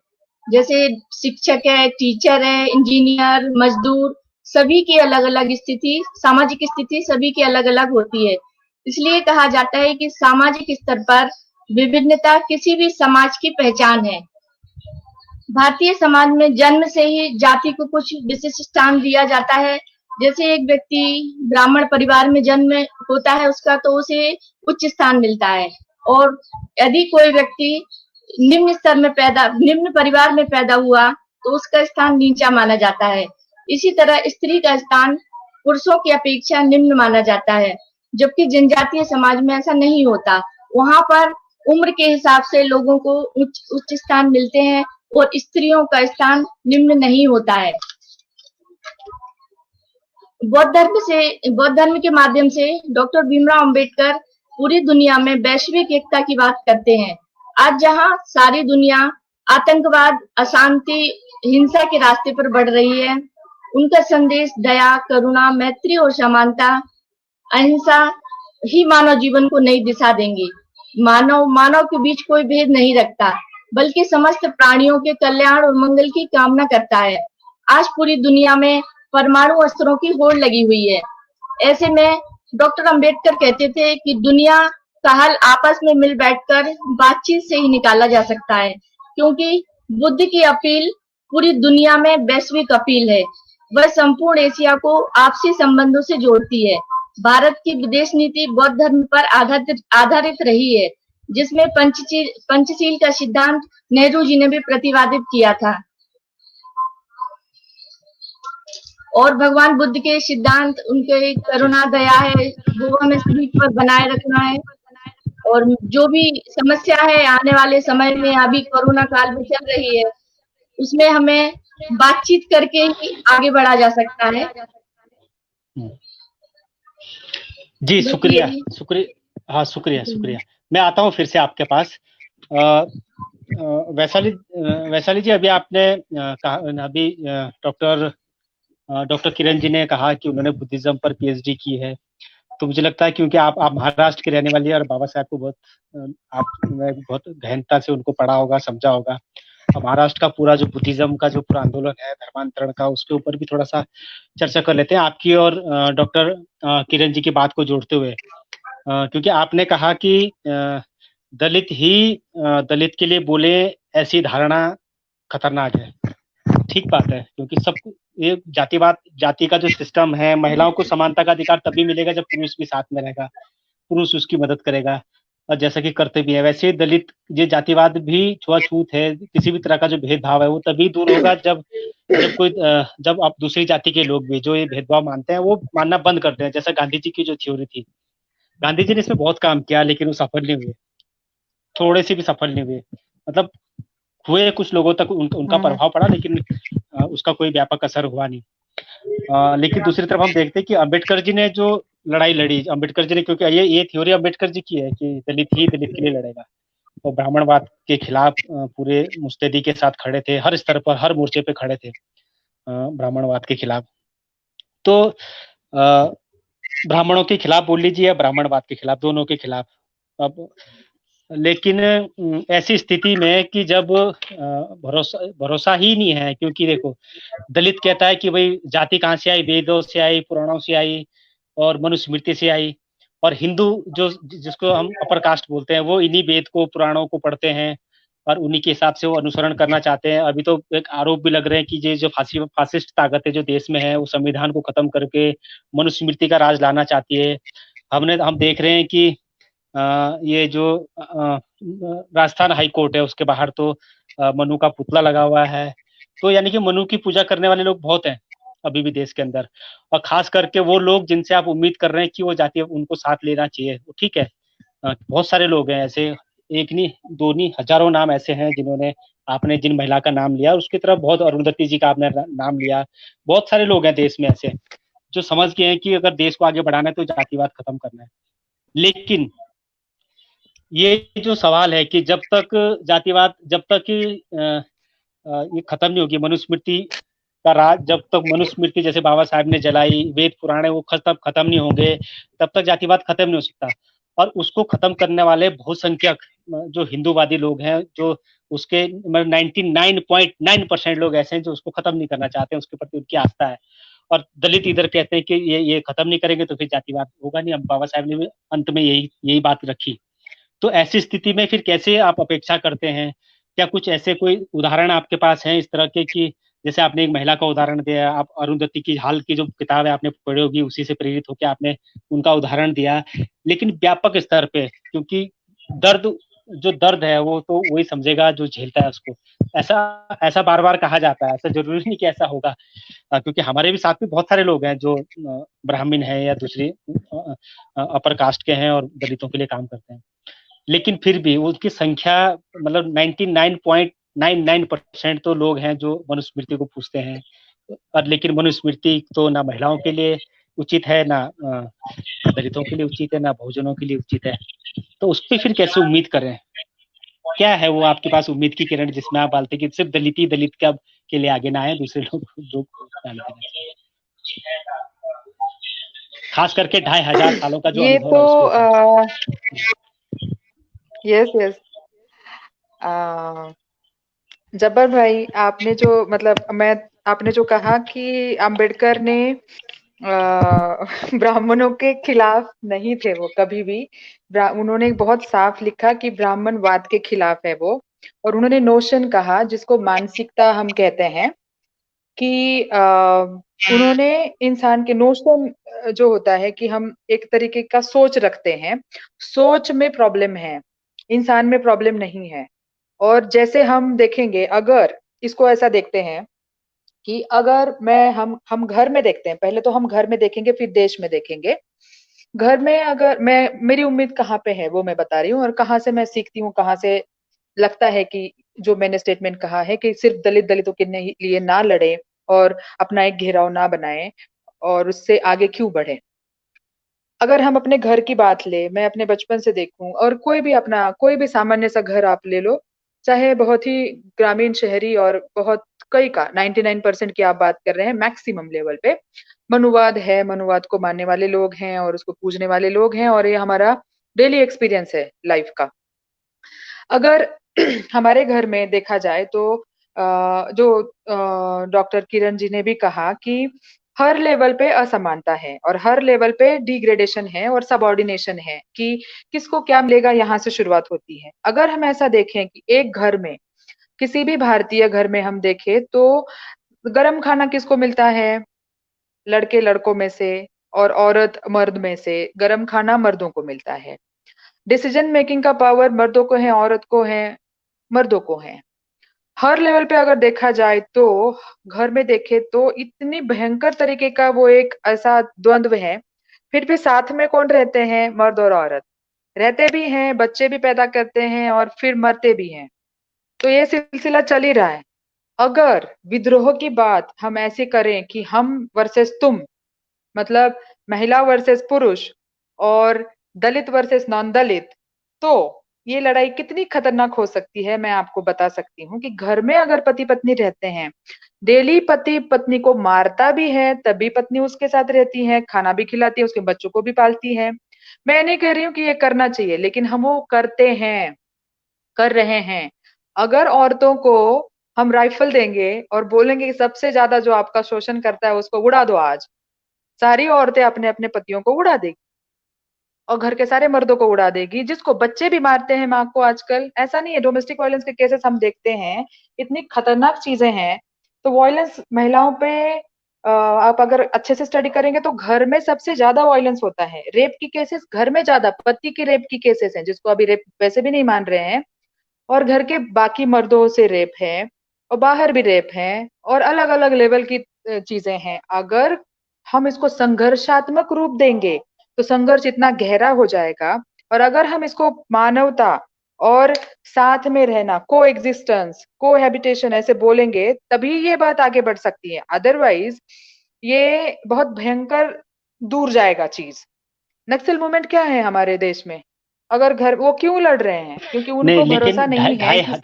जैसे शिक्षक है, टीचर है, इंजीनियर, मजदूर, सभी की अलग अलग स्थिति, सामाजिक स्थिति सभी की अलग अलग होती है। इसलिए कहा जाता है कि सामाजिक स्तर पर विभिन्नता किसी भी समाज की पहचान है। भारतीय समाज में जन्म से ही जाति को कुछ विशिष्ट स्थान दिया जाता है। जैसे एक व्यक्ति ब्राह्मण परिवार में जन्म होता है उसका, तो उसे उच्च स्थान मिलता है, और यदि कोई व्यक्ति निम्न परिवार में पैदा हुआ तो उसका स्थान नीचा माना जाता है। इसी तरह स्त्री का स्थान पुरुषों की अपेक्षा निम्न माना जाता है, जबकि जनजातीय समाज में ऐसा नहीं होता। वहां पर उम्र के हिसाब से लोगों को उच्च स्थान मिलते हैं और स्त्रियों का स्थान निम्न नहीं होता है। बौद्ध धर्म के माध्यम से डॉक्टर भीमराव अंबेडकर पूरी दुनिया में वैश्विक एकता की बात करते हैं। आज जहां सारी दुनिया आतंकवाद, अशांति, हिंसा के रास्ते पर बढ़ रही है, उनका संदेश दया, करुणा, मैत्री और समानता, अहिंसा ही मानव जीवन को नई दिशा देंगे। मानव के बीच कोई भेद नहीं रखता, बल्कि समस्त प्राणियों के कल्याण और मंगल की कामना करता है। आज पूरी दुनिया में परमाणु अस्त्रों की होड़ लगी हुई है। ऐसे में डॉक्टर अंबेडकर कहते थे कि दुनिया का हल आपस में मिल बैठकर बातचीत से ही निकाला जा सकता है, क्योंकि बुद्ध की अपील पूरी दुनिया में वैश्विक अपील है। वह संपूर्ण एशिया को आपसी संबंधों से जोड़ती है। भारत की विदेश नीति बौद्ध धर्म पर आधारित रही है, जिसमें पंचशील का सिद्धांत नेहरू जी ने भी प्रतिपादित किया था। और भगवान बुद्ध के सिद्धांत, उनके करुणा, दया है, वो हमें सभी पर बनाए रखना है। और जो भी समस्या है आने वाले समय में, अभी कोरोना काल में चल रही है, उसमें हमें बातचीत करके ही आगे बढ़ा जा सकता है। जी, शुक्रिया। हाँ, शुक्रिया। मैं आता हूँ फिर से आपके पास। वैशाली जी, अभी आपने कहा, अभी डॉक्टर किरण जी ने कहा कि उन्होंने बुद्धिज्म पर पीएचडी की है। तो मुझे लगता है क्योंकि आप महाराष्ट्र के रहने वाली है और बाबा साहब को आपने बहुत गहनता से उनको पढ़ा होगा, समझा होगा। महाराष्ट्र का पूरा जो बुद्धिज्म का जो पूरा आंदोलन है धर्मांतरण का, उसके ऊपर भी थोड़ा सा चर्चा कर लेते हैं आपकी और डॉक्टर किरण जी की बात को जोड़ते हुए, क्योंकि आपने कहा कि दलित दलित के लिए बोले, ऐसी धारणा खतरनाक है। ठीक बात है, क्योंकि सब ये जाति का जो सिस्टम है, महिलाओं को समानता का अधिकार तभी मिलेगा जब पुरुष भी साथ में रहेगा, पुरुष उसकी मदद करेगा, और जैसा कि करते भी है। वैसे दलित ये जातिवाद भी छुआछूत है, किसी भी तरह का जो भेदभाव है वो तभी दूर होगा जब आप दूसरी जाति के लोग भी जो ये भेदभाव मानते हैं वो मानना बंद करते हैं। जैसा गांधी जी की जो थ्योरी थी, गांधी जी ने इसमें बहुत काम किया, लेकिन वो सफल नहीं हुए, थोड़े से भी सफल नहीं हुए। मतलब हुए, कुछ लोगों तक उनका प्रभाव पड़ा, लेकिन उसका कोई व्यापक असर हुआ नहीं। लेकिन दूसरी तरफ हम देखते हैं कि अंबेडकर जी ने जो लड़ाई लड़ी, अंबेडकर जी ने, क्योंकि ये थ्योरी अंबेडकर जी की है कि दलित ही दलित के लिए लड़ेगा, और ब्राह्मणवाद के खिलाफ पूरे मुस्तैदी के साथ खड़े थे, हर स्तर पर, हर मोर्चे पे खड़े थे ब्राह्मणवाद के खिलाफ। तो ब्राह्मणों के खिलाफ बोल लीजिए या ब्राह्मणवाद के खिलाफ, दोनों के खिलाफ। अब लेकिन ऐसी स्थिति में कि जब भरोसा ही नहीं है, क्योंकि देखो दलित कहता है कि भाई जाति कहाँ से आई, वेदों से आई, पुराणों से आई और मनुस्मृति से आई, और हिंदू जिसको हम अपर कास्ट बोलते हैं, वो इन्हीं वेद को, पुराणों को पढ़ते हैं और उन्हीं के हिसाब से वो अनुसरण करना चाहते हैं। अभी तो एक आरोप भी लग रहे हैं कि ये जो फासिस्ट ताकत है जो देश में है, वो संविधान को खत्म करके मनुस्मृति का राज लाना चाहती है। हम देख रहे हैं कि ये जो राजस्थान हाई कोर्ट है उसके बाहर तो मनु का पुतला लगा हुआ है। तो यानी कि मनु की पूजा करने वाले लोग बहुत हैं अभी भी देश के अंदर, और खास करके वो लोग जिनसे आप उम्मीद कर रहे हैं कि वो जाति उनको साथ लेना चाहिए। ठीक है, बहुत सारे लोग हैं ऐसे, एक नहीं, दो नहीं, हजारों नाम ऐसे हैं जिन्होंने, आपने जिन महिला का नाम लिया उसकी तरफ बहुत, अरुंधति जी का आपने नाम लिया, बहुत सारे लोग हैं देश में ऐसे जो समझ गए हैं कि अगर देश को आगे बढ़ाना है तो जातिवाद खत्म करना है। लेकिन ये जो सवाल है कि जब तक ये खत्म नहीं होगी। मनुस्मृति का राज जब तक मनुस्मृति जैसे बाबा साहब ने जलाई, वेद पुराण है वो खत्म नहीं होंगे, तब तक जातिवाद खत्म नहीं हो सकता। और उसको खत्म करने वाले बहुसंख्यक जो हिंदूवादी लोग हैं, जो उसके 99.9% लोग ऐसे हैं जो उसको खत्म नहीं करना चाहते हैं, उसके प्रति उनकी आस्था है। और दलित इधर कहते हैं कि ये खत्म नहीं करेंगे तो फिर जातिवाद होगा नहीं। अब बाबा साहब ने भी अंत में यही बात रखी। तो ऐसी स्थिति में फिर कैसे आप अपेक्षा करते हैं? क्या कुछ ऐसे कोई उदाहरण आपके पास हैं इस तरह के कि जैसे आपने एक महिला का उदाहरण दिया, आप अरुंधति की हाल की जो किताब है आपने पढ़ी होगी, उसी से प्रेरित होकर आपने उनका उदाहरण दिया, लेकिन व्यापक स्तर पे, क्योंकि दर्द है वो तो वही समझेगा जो झेलता है उसको। ऐसा बार बार कहा जाता है, ऐसा जरूरी नहीं कि ऐसा होगा, क्योंकि हमारे भी साथ में बहुत सारे लोग हैं जो ब्राह्मण हैं या दूसरी अपर कास्ट के हैं और दलितों के लिए काम करते हैं, लेकिन फिर भी उनकी संख्या मतलब 99.99% तो लोग हैं जो मनुस्मृति को पूछते हैं। और लेकिन मनुस्मृति तो ना महिलाओं के लिए उचित है, ना दलितों के लिए उचित है, ना बहुजनों के लिए उचित है। तो उस पर फिर कैसे उम्मीद करें? क्या है वो आपके पास उम्मीद की किरण जिसमें आप बोलते कि सिर्फ दलित के लिए आगे ना आए, दूसरे लोग खास करके 2500 सालों का जो ये अनुभव है उसको। यस जब्बर भाई, आपने जो कहा कि अंबेडकर ने ब्राह्मणों के खिलाफ नहीं थे वो कभी भी। उन्होंने बहुत साफ लिखा कि ब्राह्मणवाद के खिलाफ है वो। और उन्होंने नोशन कहा जिसको मानसिकता हम कहते हैं कि उन्होंने इंसान के नोशन जो होता है कि हम एक तरीके का सोच रखते हैं, सोच में प्रॉब्लम है, इंसान में प्रॉब्लम नहीं है। और जैसे हम देखेंगे, अगर इसको ऐसा देखते हैं कि अगर हम घर में देखते हैं, पहले तो हम घर में देखेंगे फिर देश में देखेंगे। घर में अगर मेरी उम्मीद कहाँ पे है वो मैं बता रही हूँ, और कहाँ से मैं सीखती हूँ, कहाँ से लगता है कि जो मैंने स्टेटमेंट कहा है कि सिर्फ दलितों के लिए ना लड़े और अपना एक घेराव ना बनाए और उससे आगे क्यों बढ़े। अगर हम अपने घर की बात ले, मैं अपने बचपन से देखूं, और कोई भी सामान्य सा घर आप ले लो, चाहे बहुत ही ग्रामीण शहरी और बहुत कई का 99% की आप बात कर रहे हैं, मैक्सिमम लेवल पे मनुवाद है, मनुवाद को मानने वाले लोग हैं और उसको पूजने वाले लोग हैं, और ये हमारा डेली एक्सपीरियंस है लाइफ का। अगर हमारे घर में देखा जाए तो जो डॉक्टर किरण जी ने भी कहा कि हर लेवल पे असमानता है और हर लेवल पे डिग्रेडेशन है और सबऑर्डिनेशन है कि किसको क्या मिलेगा, यहाँ से शुरुआत होती है। अगर हम ऐसा देखें कि एक घर में, किसी भी भारतीय घर में हम देखें तो गरम खाना किसको मिलता है? लड़के लड़कों में से और औरत मर्द में से गरम खाना मर्दों को मिलता है। डिसीजन मेकिंग का पावर मर्दों को है, औरत को है, मर्दों को है। हर लेवल पे अगर देखा जाए तो घर में देखे तो इतनी भयंकर तरीके का वो एक ऐसा द्वंद्व है। फिर भी साथ में कौन रहते हैं? मर्द और औरत रहते भी हैं, बच्चे भी पैदा करते हैं और फिर मरते भी हैं। तो ये सिलसिला चल ही रहा है। अगर विद्रोह की बात हम ऐसे करें कि हम वर्सेस तुम, मतलब महिला वर्सेस पुरुष और दलित वर्सेस नॉन दलित, तो ये लड़ाई कितनी खतरनाक हो सकती है मैं आपको बता सकती हूँ कि घर में अगर पति पत्नी रहते हैं, डेली पति पत्नी को मारता भी है तभी पत्नी उसके साथ रहती है, खाना भी खिलाती है, उसके बच्चों को भी पालती है। मैं नहीं कह रही हूँ कि ये करना चाहिए, लेकिन हम वो करते हैं, कर रहे हैं। अगर औरतों को हम राइफल देंगे और बोलेंगे कि सबसे ज्यादा जो आपका शोषण करता है उसको उड़ा दो, आज सारी औरतें अपने अपने पतियों को उड़ा देगी और घर के सारे मर्दों को उड़ा देगी, जिसको बच्चे भी मारते हैं माँ को आजकल। ऐसा नहीं है, डोमेस्टिक वायलेंस के केसेस हम देखते हैं, इतनी खतरनाक चीजें हैं। तो वायलेंस महिलाओं पे आप अगर अच्छे से स्टडी करेंगे तो घर में सबसे ज्यादा वायलेंस होता है। रेप की केसेस घर में ज्यादा, पति की रेप की केसेस हैं जिसको अभी रेप वैसे भी नहीं मान रहे हैं, और घर के बाकी मर्दों से रेप है और बाहर भी रेप है और अलग अलग लेवल की चीजें हैं। अगर हम इसको संघर्षात्मक रूप देंगे तो संघर्ष इतना गहरा हो जाएगा। और अगर हम इसको मानवता और साथ में रहना, को एग्जिस्टेंस, को हैबिटेशन ऐसे बोलेंगे, तभी ये बात आगे बढ़ सकती है। अदरवाइज ये बहुत भयंकर दूर जाएगा चीज। नक्सल मूवमेंट क्या है हमारे देश में? अगर घर, वो क्यों लड़ रहे हैं? क्योंकि नहीं, उनको लेकिन भरोसा नहीं है कि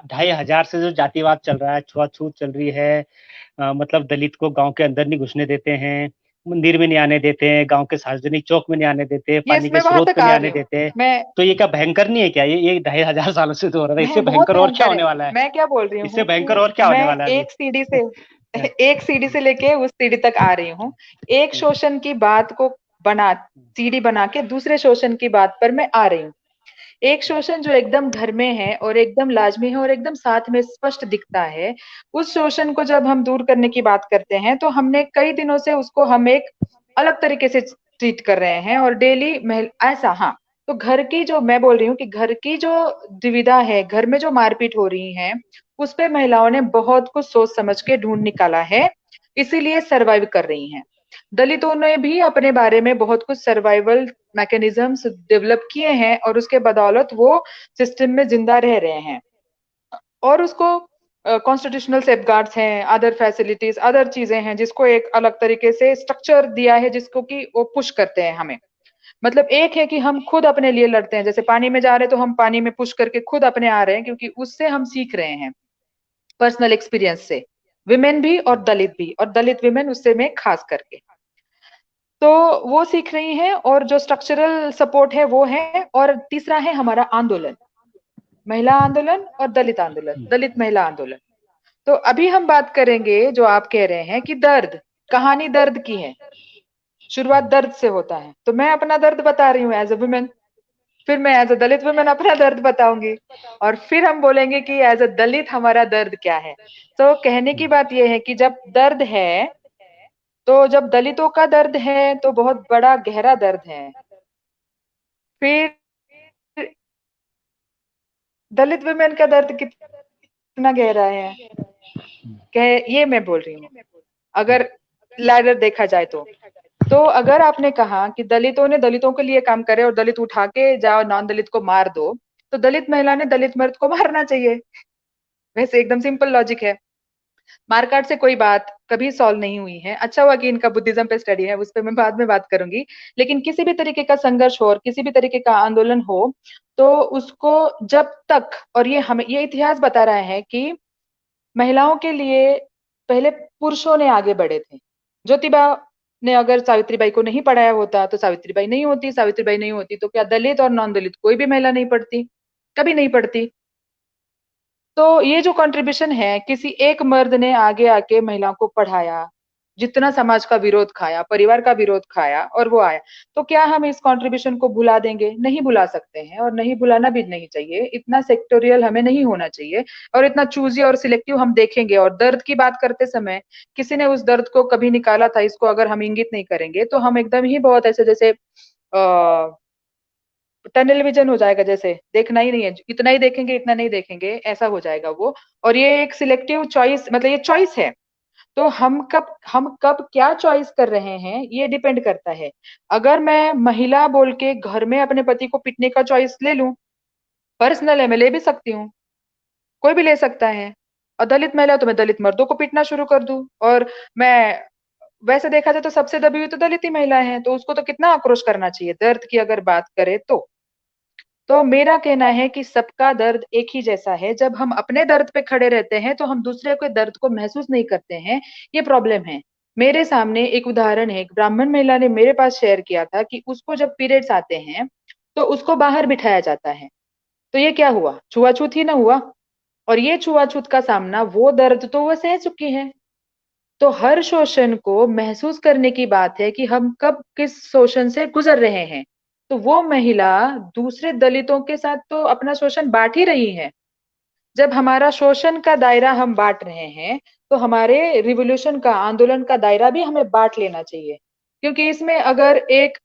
ढाई हजार से जो जातिवाद चल रहा है, छुआछूत चल रही है, मतलब दलित को गांव के अंदर नहीं घुसने देते हैं, मंदिर में नहीं आने देते हैं, गांव के सार्वजनिक चौक में नहीं आने देते, यस, पानी के मैं वहां स्रोत तक पे नहीं आ आने रही हूँ। देते। मैं तो ये क्या भयंकर नहीं है क्या? ये 2500 सालों से तो हो रहा था, इससे मैं बहुत भयंकर और क्या भयंकर होने है। वाला है? मैं क्या बोल रही इससे हूँ, भयंकर और क्या होने मैं वाला है अभी? एक सीढ़ी से एक सीढ़ी से लेके उस सीढ़ी तक आ रही हूँ। एक शोषण की बात को बना सीढ़ी बना के दूसरे शोषण की बात पर मैं आ रही हूँ। एक शोषण जो एकदम घर में है और एकदम लाजमी है और एकदम साथ में स्पष्ट दिखता है, उस शोषण को जब हम दूर करने की बात करते हैं तो हमने कई दिनों से उसको हम एक अलग तरीके से ट्रीट कर रहे हैं और डेली ऐसा, हाँ। तो घर की जो मैं बोल रही हूँ कि घर की जो दुविधा है, घर में जो मारपीट हो रही है, उस पे महिलाओं ने बहुत कुछ सोच समझ के ढूंढ निकाला है, इसीलिए सरवाइव कर रही हैं। दलितों ने भी अपने बारे में बहुत कुछ सर्वाइवल मैकेनिज्म्स डेवलप किए हैं और उसके बदौलत वो सिस्टम में जिंदा रह रहे हैं। और उसको कॉन्स्टिट्यूशनल सेफगार्ड्स हैं, अदर फैसिलिटीज, अदर चीजें हैं जिसको एक अलग तरीके से स्ट्रक्चर दिया है, जिसको कि वो पुश करते हैं हमें। मतलब एक है कि हम खुद अपने लिए लड़ते हैं, जैसे पानी में जा रहे हैं तो हम पानी में पुश करके खुद अपने आ रहे हैं, क्योंकि उससे हम सीख रहे हैं पर्सनल एक्सपीरियंस से। विमेन भी और दलित भी, और दलित विमेन उससे में खास करके। तो वो सीख रही हैं, और जो स्ट्रक्चरल सपोर्ट है वो है। और तीसरा है हमारा आंदोलन, महिला आंदोलन और दलित आंदोलन, दलित महिला आंदोलन। तो अभी हम बात करेंगे, जो आप कह रहे हैं कि दर्द, कहानी दर्द की है, शुरुआत दर्द से होता है, तो मैं अपना दर्द बता रही हूँ एज अ वुमेन। फिर मैं एज अ दलित वुमेन अपना दर्द बताऊंगी, और फिर हम बोलेंगे कि एज अ दलित हमारा दर्द क्या है। तो कहने की बात यह है कि जब दर्द है, तो जब दलितों का दर्द है तो बहुत बड़ा गहरा दर्द है। फिर दलित वुमेन का दर्द कितना गहरा है, कह ये मैं बोल रही हूँ। अगर लैडर देखा जाए तो अगर आपने कहा कि दलितों ने दलितों के लिए काम करे और दलित उठा के जाओ नॉन दलित को मार दो, तो दलित महिला ने दलित मर्द को मारना चाहिए। वैसे एकदम सिंपल लॉजिक है। मारकाट से कोई बात कभी सॉल्व नहीं हुई है। अच्छा हुआ कि इनका बुद्धिज्म पे स्टडी है, उस पर मैं बाद में बात करूंगी। लेकिन किसी भी तरीके का संघर्ष हो और किसी भी तरीके का आंदोलन हो, तो उसको जब तक, और ये हमें ये इतिहास बता रहा है कि महिलाओं के लिए पहले पुरुषों ने आगे बढ़े थे। ज्योतिबा ने अगर सावित्रीबाई को नहीं पढ़ाया होता तो सावित्रीबाई नहीं होती, सावित्रीबाई नहीं होती तो क्या दलित और नॉन दलित कोई भी महिला नहीं पढ़ती, कभी नहीं पढ़ती। तो ये जो कंट्रीब्यूशन है, किसी एक मर्द ने आगे आके महिलाओं को पढ़ाया, जितना समाज का विरोध खाया, परिवार का विरोध खाया, और वो आया। तो क्या हम इस कंट्रीब्यूशन को भुला देंगे? नहीं भुला सकते हैं, और नहीं भुलाना भी नहीं चाहिए। इतना सेक्टोरियल हमें नहीं होना चाहिए, और इतना चूजी और सिलेक्टिव हम देखेंगे। और दर्द की बात करते समय किसी ने उस दर्द को कभी निकाला था, इसको अगर हम इंगित नहीं करेंगे तो हम एकदम ही बहुत ऐसे जैसे टनल विजन हो जाएगा, जैसे देखना ही नहीं है, इतना ही देखेंगे इतना नहीं देखेंगे, ऐसा हो जाएगा वो। और ये एक सिलेक्टिव चॉइस, मतलब ये चॉइस है। तो हम कब क्या चॉइस कर रहे हैं ये डिपेंड करता है। अगर मैं महिला बोल के घर में अपने पति को पीटने का चॉइस ले लूं, पर्सनल है, मैं ले भी सकती हूँ, कोई भी ले सकता है। और दलित महिला तो मैं दलित मर्दों को पीटना शुरू कर दूं। और मैं वैसे देखा जाए तो सबसे दबी हुई तो दलित ही महिला है, तो उसको तो कितना आक्रोश करना चाहिए दर्द की अगर बात करें तो मेरा कहना है कि सबका दर्द एक ही जैसा है। जब हम अपने दर्द पे खड़े रहते हैं तो हम दूसरे के दर्द को महसूस नहीं करते हैं, ये प्रॉब्लम है। मेरे सामने एक उदाहरण है, एक ब्राह्मण महिला ने मेरे पास शेयर किया था कि उसको जब पीरियड्स आते हैं तो उसको बाहर बिठाया जाता है। तो ये क्या हुआ? छुआछूत ही ना हुआ? और ये छुआछूत का सामना, वो दर्द तो वो सह चुकी है। तो हर शोषण को महसूस करने की बात है कि हम कब किस शोषण से गुजर रहे हैं। तो वो महिला दूसरे दलितों के साथ तो अपना शोषण बांट ही रही है। जब हमारा शोषण का दायरा हम बांट रहे हैं, तो हमारे रिवोल्यूशन का, आंदोलन का दायरा भी हमें बांट लेना चाहिए। क्योंकि इसमें अगर एक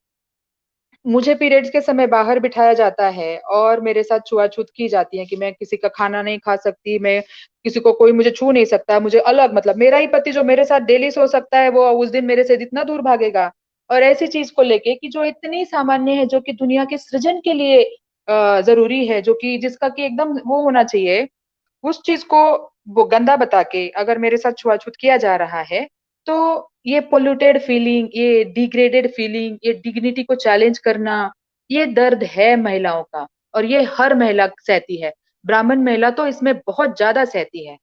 मुझे पीरियड्स के समय बाहर बिठाया जाता है और मेरे साथ छुआछूत की जाती है कि मैं किसी का खाना नहीं खा सकती, मैं किसी को, कोई मुझे छू नहीं सकता, मुझे अलग, मतलब मेरा ही पति जो मेरे साथ डेली सो सकता है वो उस दिन मेरे से इतना दूर भागेगा। और ऐसी चीज को लेके कि जो इतनी सामान्य है, जो कि दुनिया के सृजन के लिए जरूरी है, जो कि जिसका कि एकदम वो होना चाहिए, उस चीज को वो गंदा बता के अगर मेरे साथ छुआछूत किया जा रहा है, तो ये पोल्यूटेड फीलिंग, ये डिग्रेडेड फीलिंग, ये डिग्निटी को चैलेंज करना, ये दर्द है महिलाओं का, और ये हर महिला सहती है। ब्राह्मण महिला तो इसमें बहुत ज्यादा सहती है,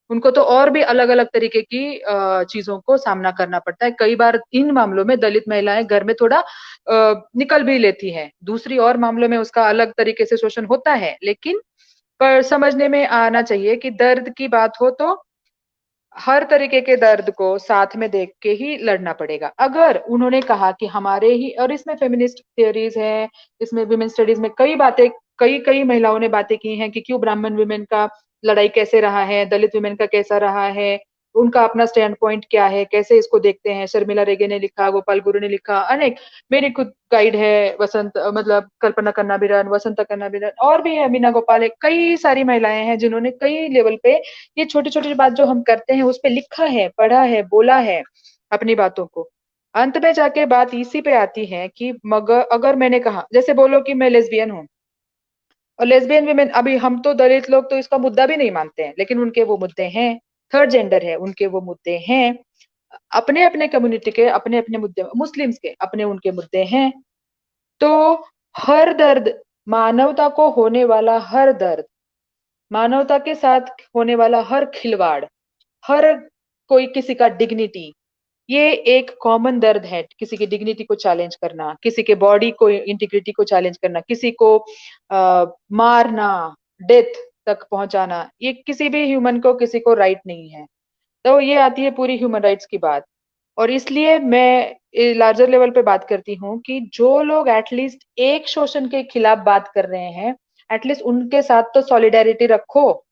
उनको तो और भी अलग अलग तरीके की चीजों को सामना करना पड़ता है। कई बार इन मामलों में दलित महिलाएं घर में थोड़ा निकल भी लेती हैं, दूसरी और मामलों में उसका अलग तरीके से शोषण होता है, लेकिन पर समझने में आना चाहिए कि दर्द की बात हो तो हर तरीके के दर्द को साथ में देख के ही लड़ना पड़ेगा। अगर उन्होंने कहा कि हमारे ही, और इसमें फेमिनिस्ट थियोरीज है, इसमें विमेन स्टडीज में कई बातें, कई कई महिलाओं ने बातें की हैं कि क्यों ब्राह्मण विमेन का लड़ाई कैसे रहा है, दलित विमेन का कैसा रहा है, उनका अपना स्टैंड पॉइंट क्या है, कैसे इसको देखते हैं। शर्मिला रेगे ने लिखा, गोपाल गुरु ने लिखा, अनेक, मेरी खुद गाइड है वसंत, मतलब कल्पना कन्ना बिरन, वसंत कन्ना बिरन, और भी है, मीना गोपाल है, कई सारी महिलाएं हैं जिन्होंने कई लेवल पे ये छोटी छोटी बात जो हम करते हैं उस पे लिखा है, पढ़ा है, बोला है अपनी बातों को। अंत में जाके बात इसी पे आती है कि मगर अगर मैंने कहा, जैसे बोलो कि मैं लेस्बियन हूँ, और लेस्बियन विमेन, अभी हम तो दलित लोग तो इसका मुद्दा भी नहीं मानते हैं, लेकिन उनके वो मुद्दे हैं, थर्ड जेंडर है, उनके वो मुद्दे हैं, अपने अपने कम्युनिटी के अपने अपने मुद्दे, मुस्लिम्स के अपने उनके मुद्दे हैं। तो हर दर्द, मानवता को होने वाला हर दर्द, मानवता के साथ होने वाला हर खिलवाड़, हर कोई किसी का डिग्निटी, ये एक कॉमन दर्द है। किसी की डिग्निटी को चैलेंज करना, किसी के बॉडी को इंटीग्रिटी को चैलेंज करना, किसी को मारना, डेथ तक पहुंचाना, ये किसी भी ह्यूमन को, किसी को राइट नहीं है। तो ये आती है पूरी ह्यूमन राइट्स की बात। और इसलिए मैं लार्जर लेवल पे बात करती हूँ कि जो लोग एटलीस्ट एक शोषण के खिलाफ बात कर रहे हैं, एटलीस्ट उनके साथ तो सॉलिडेरिटी रखो।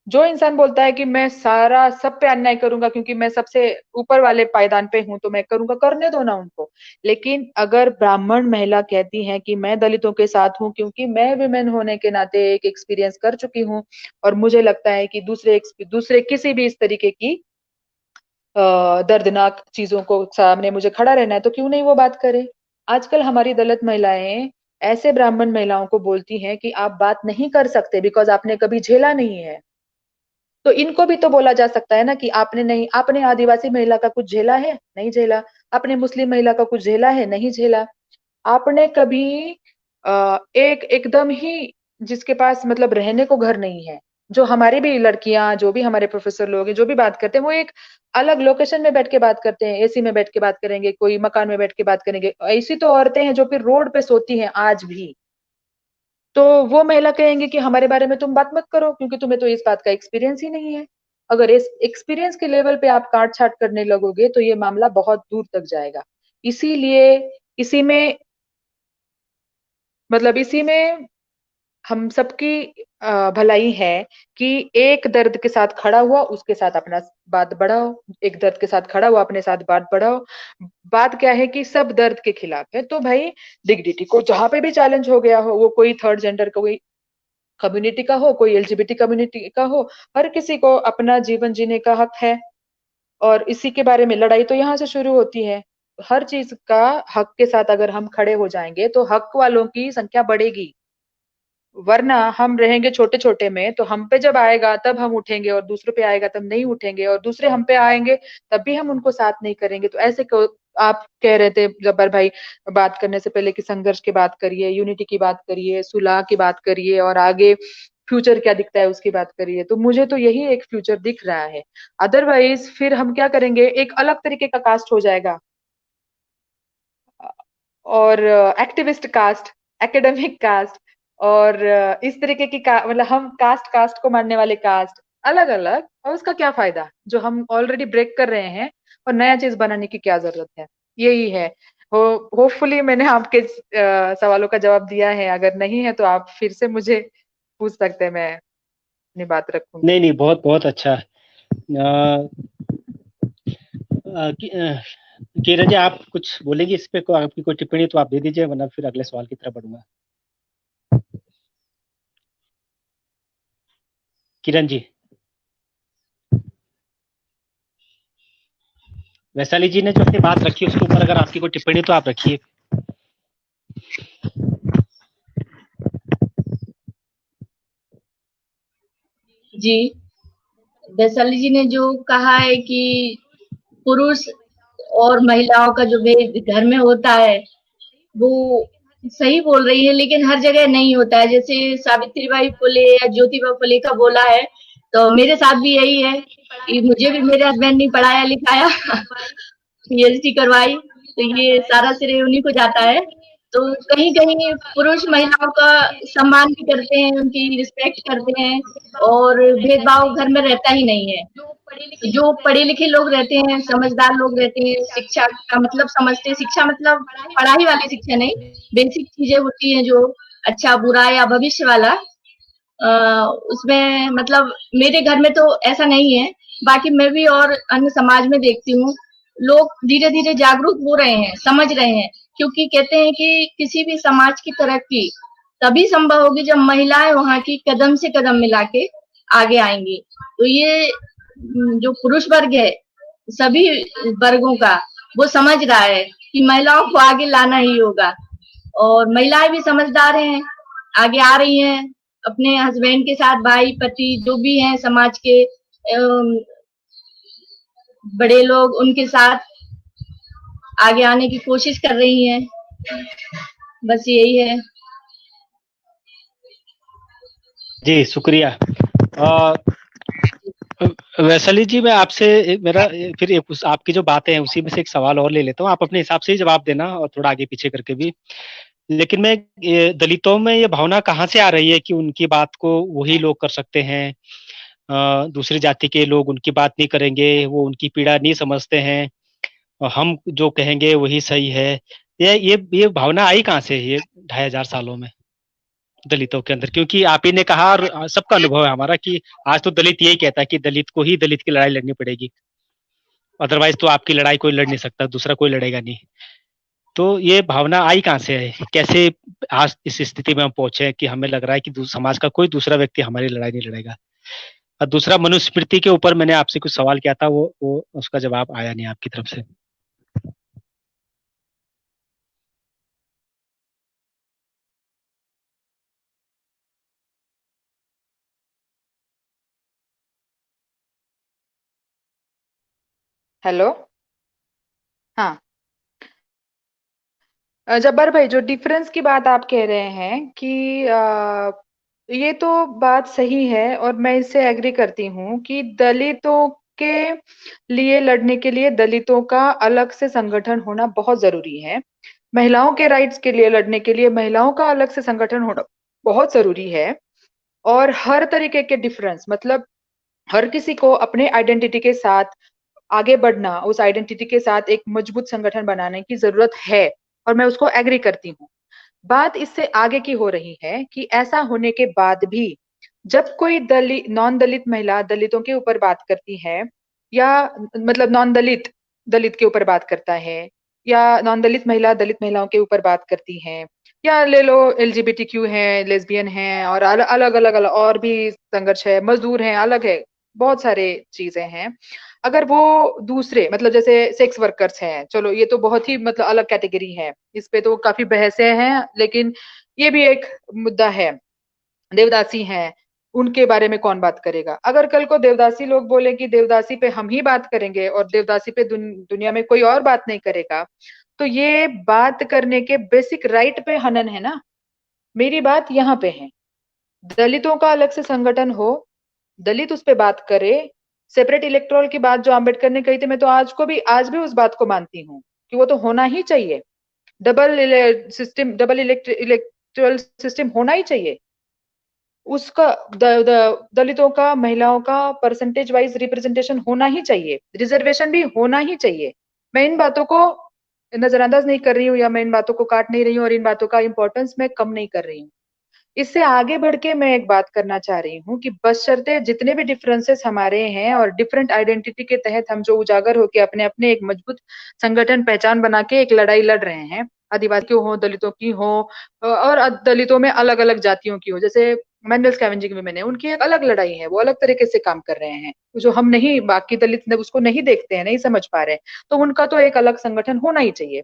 जो इंसान बोलता है कि मैं सारा सब पे अन्याय करूंगा क्योंकि मैं सबसे ऊपर वाले पायदान पे हूं तो मैं करूंगा, करने दो ना उनको। लेकिन अगर ब्राह्मण महिला कहती है कि मैं दलितों के साथ हूं क्योंकि मैं विमेन होने के नाते एक एक्सपीरियंस कर चुकी हूं, और मुझे लगता है कि दूसरे किसी भी इस तरीके की दर्दनाक चीजों को सामने मुझे खड़ा रहना है, तो क्यों नहीं वो बात करे। आजकल हमारी दलित महिलाएं ऐसे ब्राह्मण महिलाओं को बोलती हैं कि आप बात नहीं कर सकते बिकॉज आपने कभी झेला नहीं है। तो इनको भी तो बोला जा सकता है ना कि आपने नहीं, आपने आदिवासी महिला का कुछ झेला है, नहीं झेला, आपने मुस्लिम महिला का कुछ झेला है, नहीं झेला, आपने कभी एक एकदम ही, जिसके पास मतलब रहने को घर नहीं है, जो हमारी भी लड़कियां, जो भी हमारे प्रोफेसर लोग हैं, जो भी बात करते हैं, वो एक अलग लोकेशन में बैठ के बात करते हैं, एसी में बैठ के बात करेंगे, कोई मकान में बैठ के बात करेंगे। ऐसी तो औरतें हैं जो फिर रोड पे सोती हैं आज भी। तो वो महिला कहेंगे कि हमारे बारे में तुम बात मत करो क्योंकि तुम्हें तो इस बात का एक्सपीरियंस ही नहीं है। अगर इस एक्सपीरियंस के लेवल पे आप काट छाट करने लगोगे तो ये मामला बहुत दूर तक जाएगा। इसीलिए इसी में, मतलब इसी में हम सबकी भलाई है कि एक दर्द के साथ खड़ा हुआ उसके साथ अपना बात बढ़ाओ, एक दर्द के साथ खड़ा हुआ अपने साथ बात बढ़ाओ। बात क्या है कि सब दर्द के खिलाफ है, तो भाई डिग्निटी को जहां पे भी चैलेंज हो गया हो, वो कोई थर्ड जेंडर का, कोई कम्युनिटी का हो, कोई एलजीबीटी कम्युनिटी का हो, हर किसी को अपना जीवन जीने का हक है। और इसी के बारे में लड़ाई तो यहाँ से शुरू होती है। हर चीज का हक के साथ अगर हम खड़े हो जाएंगे तो हक वालों की संख्या बढ़ेगी, वरना हम रहेंगे छोटे छोटे में, तो हम पे जब आएगा तब हम उठेंगे और दूसरों पे आएगा तब नहीं उठेंगे, और दूसरे हम पे आएंगे तब भी हम उनको साथ नहीं करेंगे। तो ऐसे आप कह रहे थे जब्बार भाई बात करने से पहले कि संघर्ष की बात करिए, यूनिटी की बात करिए, सुलह की बात करिए, और आगे फ्यूचर क्या दिखता है उसकी बात करिए। तो मुझे तो यही एक फ्यूचर दिख रहा है। अदरवाइज फिर हम क्या करेंगे, एक अलग तरीके का कास्ट हो जाएगा, और एक्टिविस्ट कास्ट, एकेडमिक कास्ट, और इस तरीके की मतलब हम कास्ट कास्ट को मानने वाले कास्ट अलग अलग, और उसका क्या फायदा जो हम ऑलरेडी ब्रेक कर रहे हैं, और नया चीज बनाने की क्या जरूरत है। यही है। होपफुली मैंने आपके सवालों का जवाब दिया है, अगर नहीं है तो आप फिर से मुझे पूछ सकते हैं, मैं अपनी बात रखूंगी। नहीं नहीं, बहुत बहुत अच्छा। किरण जी, आप कुछ बोलेंगे इस पे, आपकी कोई टिप्पणी तो आप दे दीजिए, वरना फिर अगले सवाल की तरफ बढ़ूंगा। किरण जी, वैशाली जी ने जो अपनी बात रखी उसके ऊपर अगर आपकी कोई टिप्पणी तो आप रखिए। जी, वैशाली जी ने जो कहा है कि पुरुष और महिलाओं का जो भेद घर में होता है, वो सही बोल रही है, लेकिन हर जगह नहीं होता है। जैसे सावित्रीबाई फुले या ज्योतिबा फुले का बोला है, तो मेरे साथ भी यही है कि मुझे भी मेरे हस्बैंड ने पढ़ाया लिखाया पीएचडी करवाई, तो ये सारा श्रेय उन्हीं को जाता है। तो कहीं कहीं पुरुष महिलाओं का सम्मान भी करते हैं, उनकी रिस्पेक्ट करते हैं, और भेदभाव घर में रहता ही नहीं है। जो पढ़े लिखे लोग रहते हैं, समझदार लोग रहते हैं, शिक्षा का मतलब समझते हैं। शिक्षा मतलब पढ़ाई वाली शिक्षा नहीं, बेसिक चीजें होती हैं जो अच्छा बुरा या भविष्य वाला, उसमें मतलब मेरे घर में तो ऐसा नहीं है। बाकी मैं भी और अन्य समाज में देखती हूँ, लोग धीरे धीरे जागरूक हो रहे हैं, समझ रहे हैं, क्योंकि कहते हैं कि किसी भी समाज की तरक्की तभी संभव होगी जब महिलाएं वहां की कदम से कदम मिला के आगे आएंगी। तो ये जो पुरुष वर्ग है सभी वर्गों का, वो समझ रहा है कि महिलाओं को आगे लाना ही होगा, और महिलाएं भी समझदार हैं, आगे आ रही हैं, अपने हस्बैंड के साथ, भाई पति जो भी हैं समाज के बड़े लोग, उनके साथ आगे आने की कोशिश कर रही हैं। बस यही है। जी शुक्रिया। वैशाली जी, मैं आपसे मेरा फिर आपकी जो बातें हैं उसी में से एक सवाल और ले लेता हूँ। आप अपने हिसाब से ही जवाब देना और थोड़ा आगे पीछे करके भी। लेकिन मैं दलितों में ये भावना कहाँ से आ रही है कि उनकी बात को वही लोग कर सकते हैं, दूसरी जाति के लोग उनकी बात नहीं करेंगे, वो उनकी पीड़ा नहीं समझते हैं, और हम जो कहेंगे वही सही है। ये भावना आई कहाँ से ये 2500 सालों में दलितों के अंदर? क्योंकि आप ही ने कहा और सबका अनुभव है हमारा कि आज तो दलित यही कहता है कि दलित को ही दलित की लड़ाई लड़नी पड़ेगी, अदरवाइज तो आपकी लड़ाई कोई लड़ नहीं सकता, दूसरा कोई लड़ेगा नहीं। तो ये भावना आई कहाँ से है? कैसे आज इस स्थिति में हम पहुंचे कि हमें लग रहा है कि समाज का कोई दूसरा व्यक्ति हमारी लड़ाई नहीं लड़ेगा? और दूसरा, मनुस्मृति के ऊपर मैंने आपसे कुछ सवाल किया था, वो उसका जवाब आया नहीं आपकी तरफ से। हेलो। हाँ, जब्बार भाई, जो डिफरेंस की बात आप कह रहे हैं कि ये तो बात सही है और मैं इससे एग्री करती हूँ कि दलितों के लिए लड़ने के लिए दलितों का अलग से संगठन होना बहुत जरूरी है। महिलाओं के राइट्स के लिए लड़ने के लिए महिलाओं का अलग से संगठन होना बहुत जरूरी है। और हर तरीके के डिफरेंस मतलब हर किसी को अपने आइडेंटिटी के साथ आगे बढ़ना, उस आइडेंटिटी के साथ एक मजबूत संगठन बनाने की जरूरत है, और मैं उसको एग्री करती हूँ। बात इससे आगे की हो रही है कि ऐसा होने के बाद भी जब कोई नॉन दलित महिला दलितों के ऊपर बात करती है, या मतलब नॉन दलित दलित के ऊपर बात करता है, या नॉन दलित महिला दलित महिलाओं के ऊपर बात करती है, या ले लो एलजीबीटीक्यू है, लेस्बियन है, और अलग अलग अलग और भी संघर्ष है, मजदूर हैं, अलग है, बहुत सारे चीजें हैं। अगर वो दूसरे मतलब जैसे सेक्स वर्कर्स हैं, चलो ये तो बहुत ही मतलब अलग कैटेगरी है, इस पे तो काफी बहसें हैं, लेकिन ये भी एक मुद्दा है। देवदासी हैं, उनके बारे में कौन बात करेगा? अगर कल को देवदासी लोग बोले कि देवदासी पे हम ही बात करेंगे और देवदासी पे दुनिया में कोई और बात नहीं करेगा, तो ये बात करने के बेसिक राइट पे हनन है ना। मेरी बात यहाँ पे है, दलितों का अलग से संगठन हो, दलित उस पे बात करे। सेपरेट इलेक्टोरल की बात जो आम्बेडकर ने कही थी, मैं तो आज भी उस बात को मानती हूँ कि वो तो होना ही चाहिए। डबल इलेक्टोरल सिस्टम होना ही चाहिए। उसका दलितों का, महिलाओं का परसेंटेज वाइज रिप्रेजेंटेशन होना ही चाहिए, रिजर्वेशन भी होना ही चाहिए। मैं इन बातों को नजरअंदाज नहीं कर रही हूँ, या मैं इन बातों को काट नहीं रही हूँ, और इन बातों का इंपॉर्टेंस मैं कम नहीं कर रही हूँ। इससे आगे बढ़ के मैं एक बात करना चाह रही हूँ कि बशर्ते जितने भी डिफरेंसेस हमारे हैं और डिफरेंट आइडेंटिटी के तहत हम जो उजागर होके अपने अपने एक मजबूत संगठन पहचान बना के एक लड़ाई लड़ रहे हैं, आदिवासियों हो, दलितों की हो, और दलितों में अलग अलग जातियों की हो, जैसे मेंडल स्कैवेंजिंग वुमेन है, उनकी एक अलग लड़ाई है, वो अलग तरीके से काम कर रहे हैं, जो हम नहीं, बाकी दलित उसको नहीं देखते हैं, नहीं समझ पा रहे हैं, तो उनका तो एक अलग संगठन होना ही चाहिए।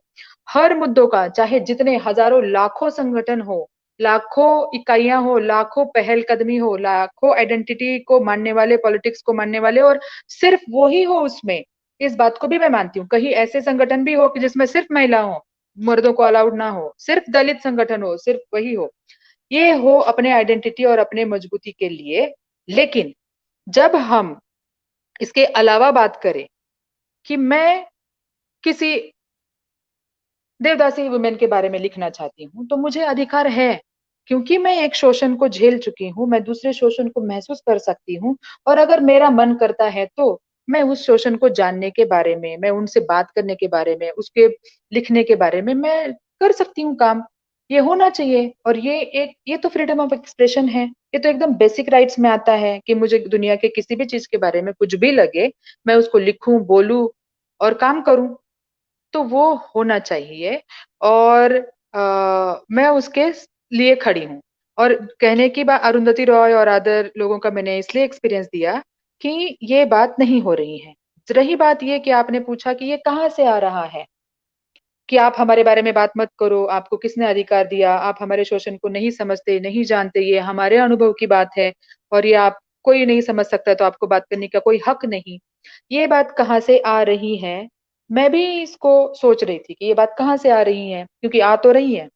हर मुद्दों का, चाहे जितने हजारों लाखों संगठन हो, लाखों इकाइयां हो, लाखों पहलकदमी हो, लाखों आइडेंटिटी को मानने वाले, पॉलिटिक्स को मानने वाले, और सिर्फ वो ही हो उसमें, इस बात को भी मैं मानती हूँ। कहीं ऐसे संगठन भी हो कि जिसमें सिर्फ महिला हो, मर्दों को अलाउड ना हो, सिर्फ दलित संगठन हो, सिर्फ वही हो, ये हो अपने आइडेंटिटी और अपने मजबूती के लिए। लेकिन जब हम इसके अलावा बात करें कि मैं किसी देवदासी वुमेन के बारे में लिखना चाहती हूँ, तो मुझे अधिकार है, क्योंकि मैं एक शोषण को झेल चुकी हूँ, मैं दूसरे शोषण को महसूस कर सकती हूँ। और अगर मेरा मन करता है तो मैं उस शोषण को जानने के बारे में, मैं उनसे बात करने के बारे में, उसके लिखने के बारे में मैं कर सकती हूँ काम। ये होना चाहिए। और ये तो फ्रीडम ऑफ एक्सप्रेशन है, ये तो एकदम बेसिक राइट्स में आता है कि मुझे दुनिया के किसी भी चीज के बारे में कुछ भी लगे, मैं उसको लिखूं, बोलूं और काम करूं, तो वो होना चाहिए। और मैं उसके लिए खड़ी हूँ। और कहने की बात अरुंधति रॉय और अदर लोगों का मैंने इसलिए एक्सपीरियंस दिया कि ये बात नहीं हो रही है। रही बात ये कि आपने पूछा कि ये कहाँ से आ रहा है, कि आप हमारे बारे में बात मत करो, आपको किसने अधिकार दिया, आप हमारे शोषण को नहीं समझते, नहीं जानते, ये हमारे अनुभव की बात है और ये आप कोई नहीं समझ सकता तो आपको बात करने का कोई हक नहीं। ये बात कहाँ से आ रही है, मैं भी इसको सोच रही थी कि ये बात कहाँ से आ रही है, क्योंकि आ तो रही है।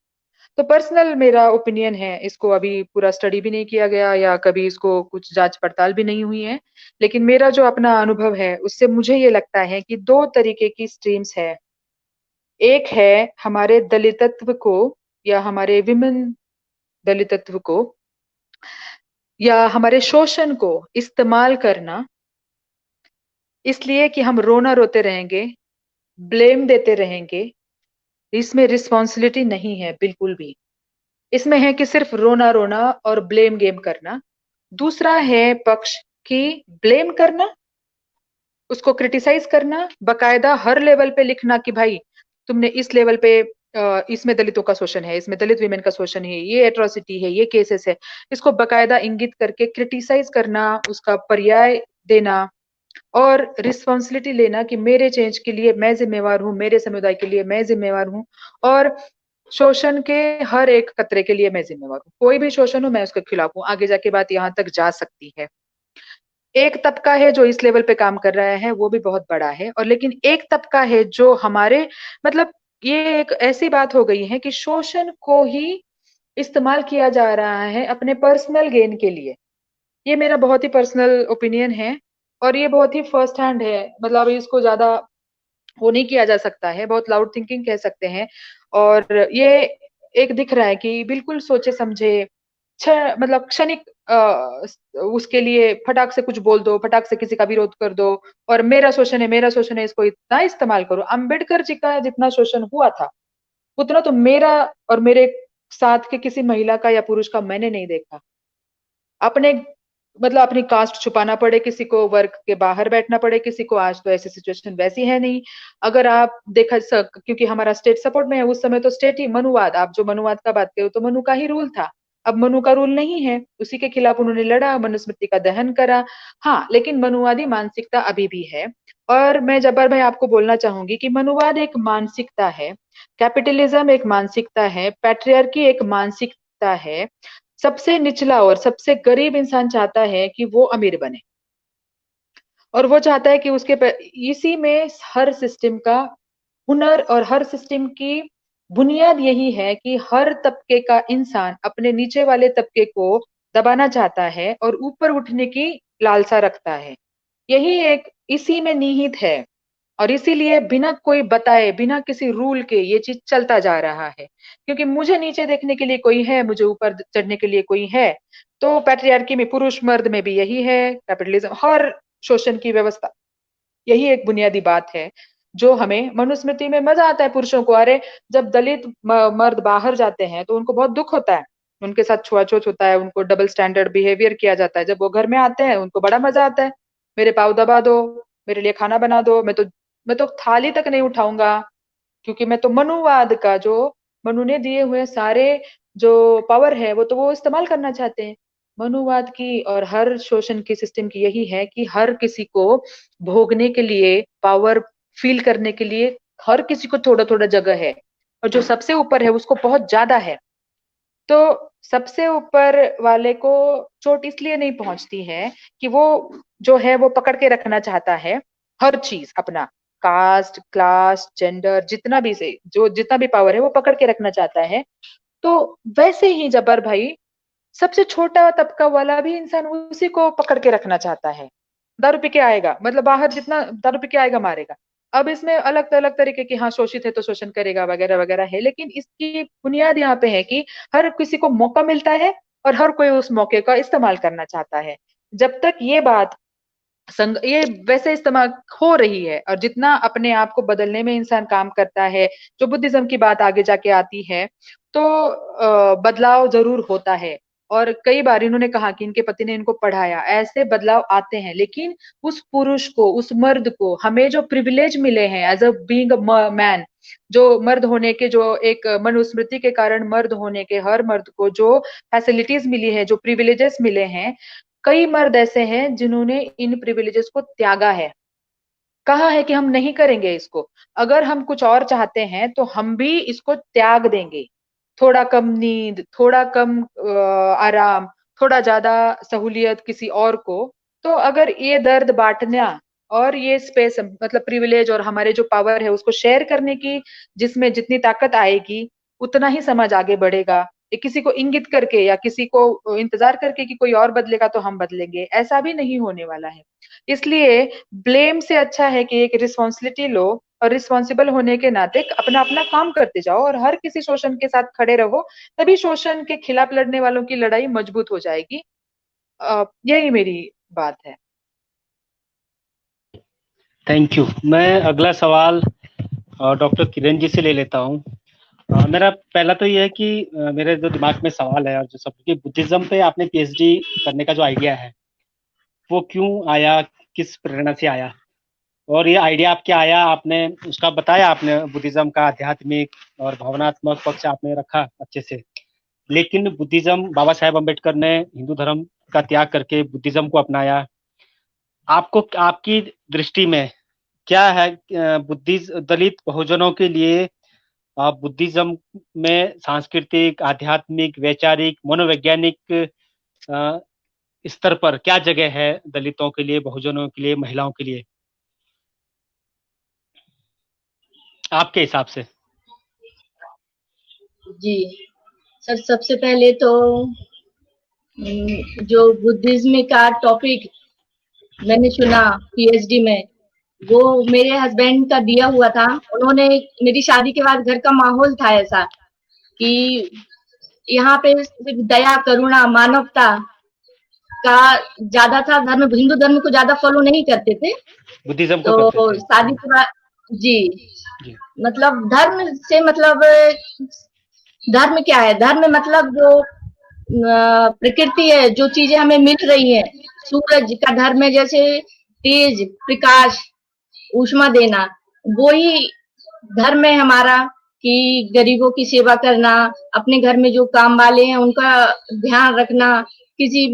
तो पर्सनल मेरा ओपिनियन है, इसको अभी पूरा स्टडी भी नहीं किया गया या कभी इसको कुछ जांच पड़ताल भी नहीं हुई है, लेकिन मेरा जो अपना अनुभव है उससे मुझे ये लगता है कि दो तरीके की स्ट्रीम्स है। एक है हमारे दलितत्व को या हमारे विमेन दलितत्व को या हमारे शोषण को इस्तेमाल करना, इसलिए कि हम रोना रोते रहेंगे, ब्लेम देते रहेंगे। इसमें रिस्पॉन्सिबिलिटी नहीं है बिल्कुल भी, इसमें है कि सिर्फ रोना रोना और ब्लेम गेम करना। दूसरा है पक्ष कि ब्लेम करना, उसको क्रिटिसाइज करना, बकायदा हर लेवल पे लिखना कि भाई तुमने इस लेवल पे इसमें दलितों का शोषण है, इसमें दलित विमेन का शोषण है, ये एट्रोसिटी है, ये केसेस है, इसको बकायदा इंगित करके क्रिटिसाइज करना, उसका पर्याय देना और रिस्पॉन्सिबिलिटी लेना कि मेरे चेंज के लिए मैं जिम्मेवार हूँ, मेरे समुदाय के लिए मैं जिम्मेवार हूँ और शोषण के हर एक खतरे के लिए मैं जिम्मेवार हूँ। कोई भी शोषण हो मैं उसके खिलाफ हूँ। आगे जाके बात यहाँ तक जा सकती है। एक तबका है जो इस लेवल पे काम कर रहा है, वो भी बहुत बड़ा है, और लेकिन एक तबका है जो हमारे मतलब ये एक ऐसी बात हो गई है कि शोषण को ही इस्तेमाल किया जा रहा है अपने पर्सनल गेन के लिए। ये मेरा बहुत ही पर्सनल ओपिनियन है और ये बहुत ही फर्स्ट हैंड है, मतलब इसको ज्यादा वो नहीं किया जा सकता है, बहुत लाउड थिंकिंग कह सकते हैं। और ये एक दिख रहा है कि बिल्कुल सोचे समझे मतलब क्षणिक उसके लिए फटाक से कुछ बोल दो, फटाक से किसी का विरोध कर दो और मेरा शोषण है, मेरा शोषण है, इसको इतना इस्तेमाल करो। अंबेडकर जी का जितना शोषण हुआ था उतना तो मेरा और मेरे साथ के किसी महिला का या पुरुष का मैंने नहीं देखा। अपने मतलब अपनी कास्ट छुपाना पड़े किसी को, वर्क के बाहर बैठना पड़े किसी को, आज तो ऐसी सिचुएशन वैसी है नहीं। अगर आप देखा क्योंकि हमारा स्टेट सपोर्ट में है, उस समय तो स्टेट ही मनुवाद, आप जो मनुवाद का बात करो तो मनु का ही रूल था। अब मनु का रूल नहीं है, उसी के खिलाफ उन्होंने लड़ा, मनुस्मृति का दहन करा। हाँ, लेकिन मनुवादी मानसिकता अभी भी है। और मैं जब्बार भाई आपको बोलना चाहूंगी कि मनुवाद एक मानसिकता है, कैपिटलिज्म एक मानसिकता है, पैट्रियार्की एक मानसिकता है। सबसे निचला और सबसे गरीब इंसान चाहता है कि वो अमीर बने और वो चाहता है कि इसी में हर सिस्टम का हुनर और हर सिस्टम की बुनियाद यही है कि हर तबके का इंसान अपने नीचे वाले तबके को दबाना चाहता है और ऊपर उठने की लालसा रखता है। यही एक इसी में निहित है और इसीलिए बिना कोई बताए, बिना किसी रूल के ये चीज चलता जा रहा है, क्योंकि मुझे नीचे देखने के लिए कोई है, मुझे ऊपर चढ़ने के लिए कोई है। तो पैट्रियार्की में पुरुष मर्द में भी यही है, कैपिटलिज्म हर शोषण की व्यवस्था यही एक बुनियादी बात है जो हमें मनुस्मृति में मजा आता है पुरुषों को। अरे जब दलित मर्द बाहर जाते हैं तो उनको बहुत दुख होता है, उनके साथ छुआछूत होता है, उनको डबल स्टैंडर्ड बिहेवियर किया जाता है। जब वो घर में आते हैं उनको बड़ा मजा आता है, मेरे पाँव दबा दो, मेरे लिए खाना बना दो, मैं तो थाली तक नहीं उठाऊंगा, क्योंकि मैं तो मनुवाद का जो मनु ने दिए हुए सारे जो पावर है वो तो वो इस्तेमाल करना चाहते हैं। मनुवाद की और हर शोषण की सिस्टम की यही है कि हर किसी को भोगने के लिए, पावर फील करने के लिए हर किसी को थोड़ा थोड़ा जगह है, और जो सबसे ऊपर है उसको बहुत ज्यादा है। तो सबसे ऊपर वाले को चोट इसलिए नहीं पहुंचती है कि वो जो है वो पकड़ के रखना चाहता है हर चीज अपना, कास्ट, क्लास, जेंडर, जितना भी पावर है वो पकड़ के रखना चाहता है। तो वैसे ही जब्बार भाई सबसे छोटा तबका वाला भी इंसान उसी को पकड़ के रखना चाहता है। दारू पी के आएगा, मतलब बाहर जितना दारू पी के आएगा मारेगा। अब इसमें अलग तरीके की, हाँ शोषित है तो शोषण करेगा वगैरह वगैरह है, लेकिन इसकी बुनियाद यहाँ पे है कि हर किसी को मौका मिलता है और हर कोई उस मौके का इस्तेमाल करना चाहता है। जब तक ये बात ये वैसे इस्तेमाल हो रही है और जितना अपने आप को बदलने में इंसान काम करता है, जो बुद्धिज्म की बात आगे जाके आती है, तो बदलाव जरूर होता है। और कई बार इन्होंने कहा कि इनके पति ने इनको पढ़ाया, ऐसे बदलाव आते हैं, लेकिन उस पुरुष को, उस मर्द को हमें जो प्रिविलेज मिले हैं as a being a man, जो मर्द होने के, जो एक मनुस्मृति के कारण मर्द होने के हर मर्द को जो फैसिलिटीज मिली है, जो प्रिविलेजेस मिले हैं, कई मर्द ऐसे हैं जिन्होंने इन प्रिविलेजेस को त्यागा है, कहा है कि हम नहीं करेंगे इसको, अगर हम कुछ और चाहते हैं तो हम भी इसको त्याग देंगे। थोड़ा कम नींद, थोड़ा कम आराम, थोड़ा ज्यादा सहूलियत किसी और को, तो अगर ये दर्द बांटना और ये स्पेस, मतलब प्रिविलेज और हमारे जो पावर है उसको शेयर करने की, जिसमें जितनी ताकत आएगी उतना ही समाज आगे बढ़ेगा। किसी को इंगित करके या किसी को इंतजार करके कि कोई और बदलेगा तो हम बदलेंगे, ऐसा भी नहीं होने वाला है। इसलिए ब्लेम से अच्छा है कि एक रिस्पॉन्सिबिलिटी लो और रिस्पॉन्सिबल होने के नाते अपना अपना काम करते जाओ और हर किसी शोषण के साथ खड़े रहो, तभी शोषण के खिलाफ लड़ने वालों की लड़ाई मजबूत हो जाएगी। यही मेरी बात है। Thank you. मैं अगला सवाल डॉक्टर किरण जी से ले लेता हूँ। मेरा पहला तो ये है कि मेरे जो दिमाग में सवाल है और जो सबकी, बुद्धिज्म पे आपने पीएचडी करने का जो आइडिया है वो क्यों आया, किस प्रेरणा से आया, और ये आइडिया आपके आया, आपने उसका बताया, आपने बुद्धिज्म का आध्यात्मिक और भावनात्मक पक्ष आपने रखा अच्छे से, लेकिन बुद्धिज्म, बाबा साहेब अम्बेडकर ने हिंदू धर्म का त्याग करके बुद्धिज्म को अपनाया। आपको, आपकी दृष्टि में क्या है दलित बहुजनों के लिए बुद्धिज्म में सांस्कृतिक, आध्यात्मिक, वैचारिक, मनोवैज्ञानिक स्तर पर क्या जगह है दलितों के लिए, बहुजनों के लिए, महिलाओं के लिए आपके हिसाब से? जी सर, सबसे पहले तो जो बुद्धिज्म का टॉपिक मैंने सुना पीएचडी में, वो मेरे हस्बैंड का दिया हुआ था। उन्होंने, मेरी शादी के बाद घर का माहौल था ऐसा कि यहाँ पे सिर्फ दया, करुणा, मानवता का ज्यादा था। धर्म, हिंदू धर्म को ज्यादा फॉलो नहीं करते थे, बुद्धिज्म को तो करते थे। शादी के बाद जी, मतलब धर्म से मतलब, धर्म क्या है? धर्म मतलब जो प्रकृति है, जो चीजें हमें मिल रही है, सूरज का धर्म है जैसे तेज, प्रकाश, ऊष्मा देना, वो ही धर्म है हमारा। कि गरीबों की सेवा करना, अपने घर में जो काम वाले हैं उनका ध्यान रखना, किसी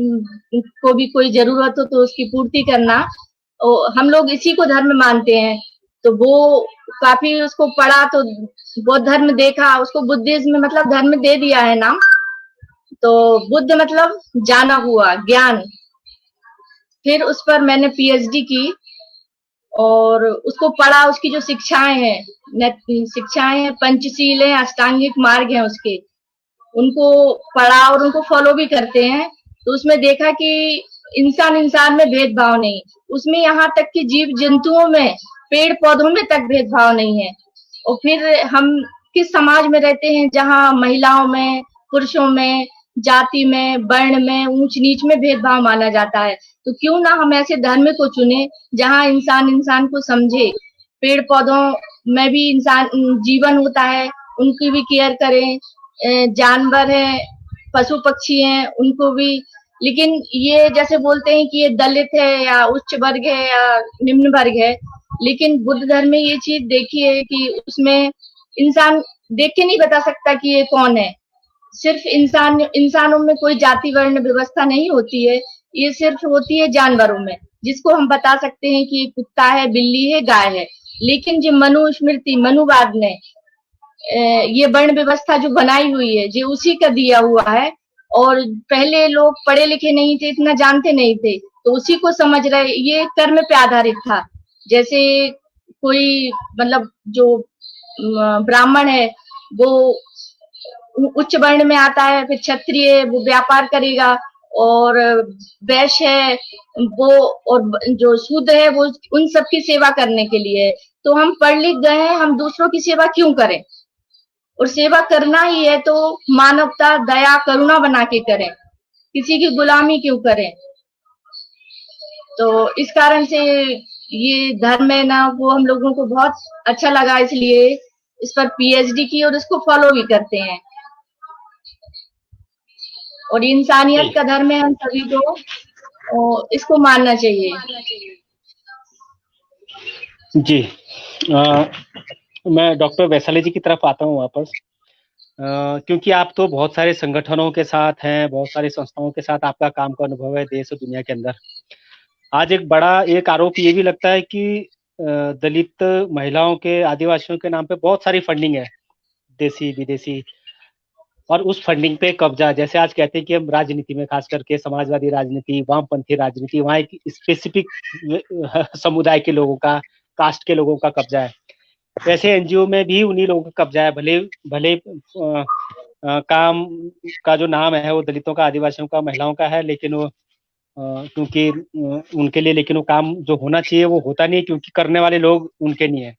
को भी कोई जरूरत हो तो उसकी पूर्ति करना, हम लोग इसी को धर्म मानते हैं। तो वो काफी उसको पढ़ा तो बौद्ध धर्म देखा, उसको बुद्धिज्म मतलब धर्म दे दिया है नाम। तो बुद्ध मतलब जाना हुआ, ज्ञान। फिर उस पर मैंने पीएचडी की और उसको पढ़ा, उसकी जो शिक्षाएं हैं, पंचशील है, अष्टांगिक मार्ग है उसके, उनको पढ़ा और उनको फॉलो भी करते हैं। तो उसमें देखा कि इंसान इंसान में भेदभाव नहीं, उसमें यहाँ तक कि जीव जंतुओं में, पेड़ पौधों में तक भेदभाव नहीं है। और फिर हम किस समाज में रहते हैं जहाँ महिलाओं में, पुरुषों में, जाति में, वर्ण में, ऊंच नीच में भेदभाव माना जाता है। तो क्यों ना हम ऐसे धर्म को चुने जहाँ इंसान इंसान को समझे, पेड़ पौधों में भी इंसान जीवन होता है, उनकी भी केयर करें, जानवर है, पशु पक्षी हैं, उनको भी। लेकिन ये जैसे बोलते हैं कि ये दलित है या उच्च वर्ग है या निम्न वर्ग है, लेकिन बुद्ध धर्म में ये चीज देखी है कि उसमें इंसान देख के नहीं बता सकता कि ये कौन है। सिर्फ इंसानों में कोई जाति वर्ण व्यवस्था नहीं होती है, ये सिर्फ होती है जानवरों में, जिसको हम बता सकते हैं कि ये कुत्ता है, बिल्ली है, गाय है। लेकिन जो मनुस्मृति, मनुवाद ने ये वर्ण व्यवस्था जो बनाई हुई है, जो उसी का दिया हुआ है। और पहले लोग पढ़े लिखे नहीं थे, इतना जानते नहीं थे, तो उसी को समझ रहे। ये कर्म पे आधारित था। जैसे कोई मतलब जो ब्राह्मण है वो उच्च वर्ण में आता है, फिर क्षत्रिय वो व्यापार करेगा, और वैश्य है वो, और जो शूद्र है वो उन सबकी सेवा करने के लिए है। तो हम पढ़ लिख गए हैं, हम दूसरों की सेवा क्यों करें? और सेवा करना ही है तो मानवता, दया, करुणा बना के करें, किसी की गुलामी क्यों करें? तो इस कारण से ये धर्म है ना, वो हम लोगों को बहुत अच्छा लगा, इसलिए इस पर पीएचडी की और इसको फॉलो भी करते हैं। और इंसानियत का धर्म है, हम सभी को इसको मानना चाहिए। जी, मैं डॉक्टर वैशाली जी की तरफ आता हूँ वापस, क्योंकि आप तो बहुत सारे संगठनों के साथ हैं, बहुत सारी संस्थाओं के साथ आपका काम का अनुभव है देश और दुनिया के अंदर। आज एक आरोप ये भी लगता है कि दलित महिलाओं के, आदिवासियों के नाम पे बहुत सारी फंडिंग है, देसी विदेशी, और उस फंडिंग पे कब्जा, जैसे आज कहते हैं कि हम राजनीति में, खास करके समाजवादी राजनीति, वामपंथी राजनीति, वहाँ एक स्पेसिफिक समुदाय के लोगों का, कास्ट के लोगों का कब्जा है। वैसे एनजीओ में भी उन्हीं लोगों का कब्जा है, भले भले काम का जो नाम है वो दलितों का, आदिवासियों का, महिलाओं का है, लेकिन वो क्योंकि उनके लिए, लेकिन वो काम जो होना चाहिए वो होता नहीं, क्योंकि करने वाले लोग उनके नहीं है।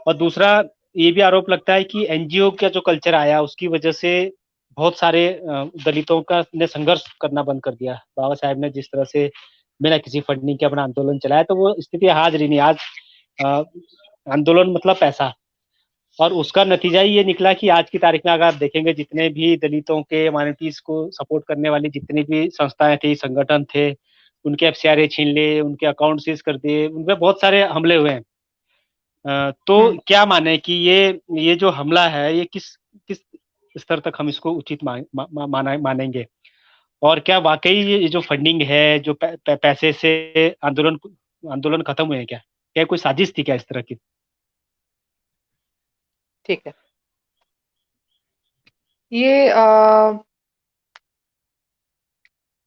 और दूसरा ये भी आरोप लगता है कि एनजीओ का जो कल्चर आया उसकी वजह से बहुत सारे दलितों का ने संघर्ष करना बंद कर दिया। बाबा साहेब ने जिस तरह से बिना किसी फंडिंग के अपना आंदोलन चलाया, तो वो स्थिति आज रही नहीं। आज आंदोलन मतलब पैसा, और उसका नतीजा ही ये निकला कि आज की तारीख में अगर आप देखेंगे, जितने भी दलितों के, माइनॉरिटीज को सपोर्ट करने वाली जितनी भी संस्थाएं थी, संगठन थे, उनके एफसीआरए छीन लिए, उनके अकाउंट सीज कर दिए, उनपे बहुत सारे हमले हुए हैं। तो क्या माने कि ये जो हमला है, ये किस किस स्तर तक हम इसको उचित मानेंगे, और क्या वाकई ये जो फंडिंग है, जो पैसे से आंदोलन खत्म हुए हैं, क्या कोई साजिश थी क्या इस तरह की? ठीक है, ये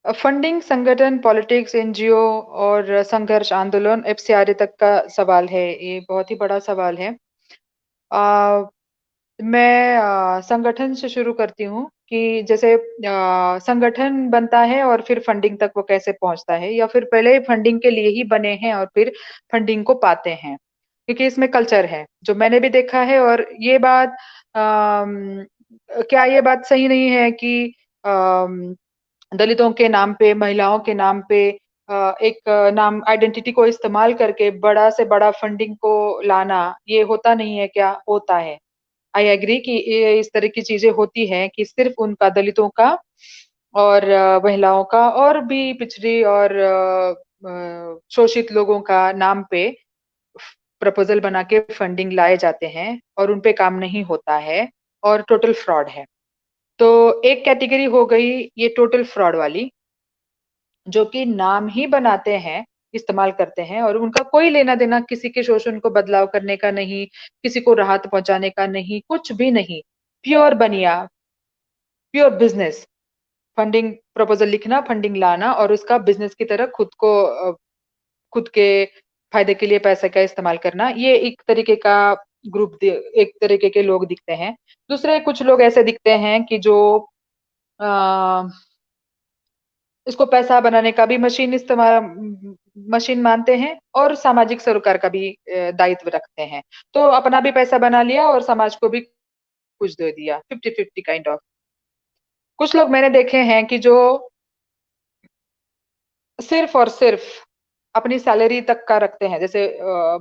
फंडिंग, संगठन, पॉलिटिक्स, एनजीओ और संघर्ष आंदोलन, एफसीआरए तक का सवाल है। ये बहुत ही बड़ा सवाल है। मैं संगठन से शुरू करती हूँ कि जैसे संगठन बनता है और फिर फंडिंग तक वो कैसे पहुंचता है, या फिर पहले फंडिंग के लिए ही बने हैं और फिर फंडिंग को पाते हैं, क्योंकि इसमें कल्चर है जो मैंने भी देखा है। और ये बात क्या ये बात सही नहीं है कि दलितों के नाम पे, महिलाओं के नाम पे एक नाम, आइडेंटिटी को इस्तेमाल करके बड़ा से बड़ा फंडिंग को लाना, ये होता नहीं है क्या? होता है। आई एग्री कि ये इस तरह की चीजें होती हैं कि सिर्फ उनका, दलितों का और महिलाओं का और भी पिछड़ी और शोषित लोगों का नाम पे प्रपोजल बना के फंडिंग लाए जाते हैं और उन पे काम नहीं होता है, और टोटल फ्रॉड है। तो एक कैटेगरी हो गई ये टोटल फ्रॉड वाली, जो कि नाम ही बनाते हैं, इस्तेमाल करते हैं, और उनका कोई लेना देना किसी के शोषण को बदलाव करने का नहीं, किसी को राहत पहुंचाने का नहीं, कुछ भी नहीं। प्योर बनिया, प्योर बिजनेस, फंडिंग प्रपोजल लिखना, फंडिंग लाना और उसका बिजनेस की तरह खुद के फायदे के लिए पैसे का इस्तेमाल करना। ये एक तरीके का एक तरीके के लोग दिखते हैं। दूसरे कुछ लोग ऐसे दिखते हैं कि जो इसको पैसा बनाने का भी मशीन मानते हैं और सामाजिक सरोकार का भी दायित्व रखते हैं। तो अपना भी पैसा बना लिया और समाज को भी कुछ दे दिया, 50-50 काइंड ऑफ। कुछ लोग मैंने देखे हैं कि जो सिर्फ और सिर्फ अपनी सैलरी तक का रखते हैं। जैसे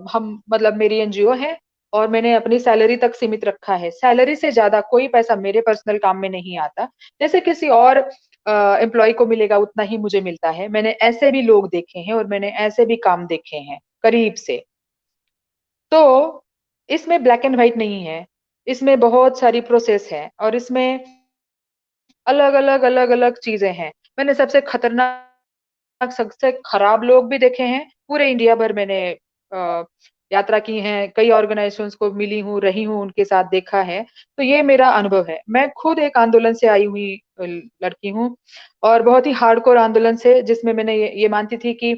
हम, मतलब मेरी एनजीओ है और मैंने अपनी सैलरी तक सीमित रखा है, सैलरी से ज्यादा कोई पैसा मेरे पर्सनल काम में नहीं आता। जैसे किसी और एम्प्लॉय को मिलेगा उतना ही मुझे मिलता है। मैंने ऐसे भी लोग देखे हैं और मैंने ऐसे भी काम देखे हैं करीब से। तो इसमें ब्लैक एंड व्हाइट नहीं है, इसमें बहुत सारी प्रोसेस है और इसमें अलग अलग अलग अलग चीजें हैं। मैंने सबसे खतरनाक, सबसे खराब लोग भी देखे हैं। पूरे इंडिया भर मैंने यात्रा की है, कई ऑर्गेनाइजेशंस को मिली हूँ, रही हूँ, उनके साथ देखा है। तो ये मेरा अनुभव है। मैं खुद एक आंदोलन से आई हुई लड़की हूँ, और बहुत ही हार्डकोर आंदोलन से, जिसमें मैंने ये मानती थी कि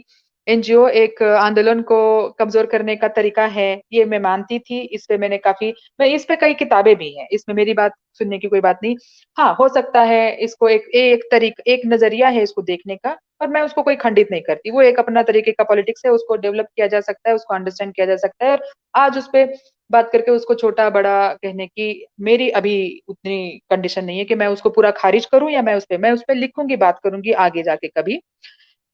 एनजीओ एक आंदोलन को कमजोर करने का तरीका है, ये मैं मानती थी। इस पे मैं इस पे कई किताबें भी हैं, इसमें मेरी बात सुनने की कोई बात नहीं। हाँ, हो सकता है इसको एक नजरिया है इसको देखने का, और मैं उसको कोई खंडित नहीं करती। वो एक अपना तरीके का पॉलिटिक्स है, उसको डेवलप किया जा सकता है, उसको अंडरस्टैंड किया जा सकता है, और आज उस पे बात करके उसको छोटा बड़ा कहने की मेरी अभी उतनी कंडीशन नहीं है कि मैं उसको पूरा खारिज करूं, या मैं उस पे लिखूंगी, बात करूंगी आगे जाके कभी।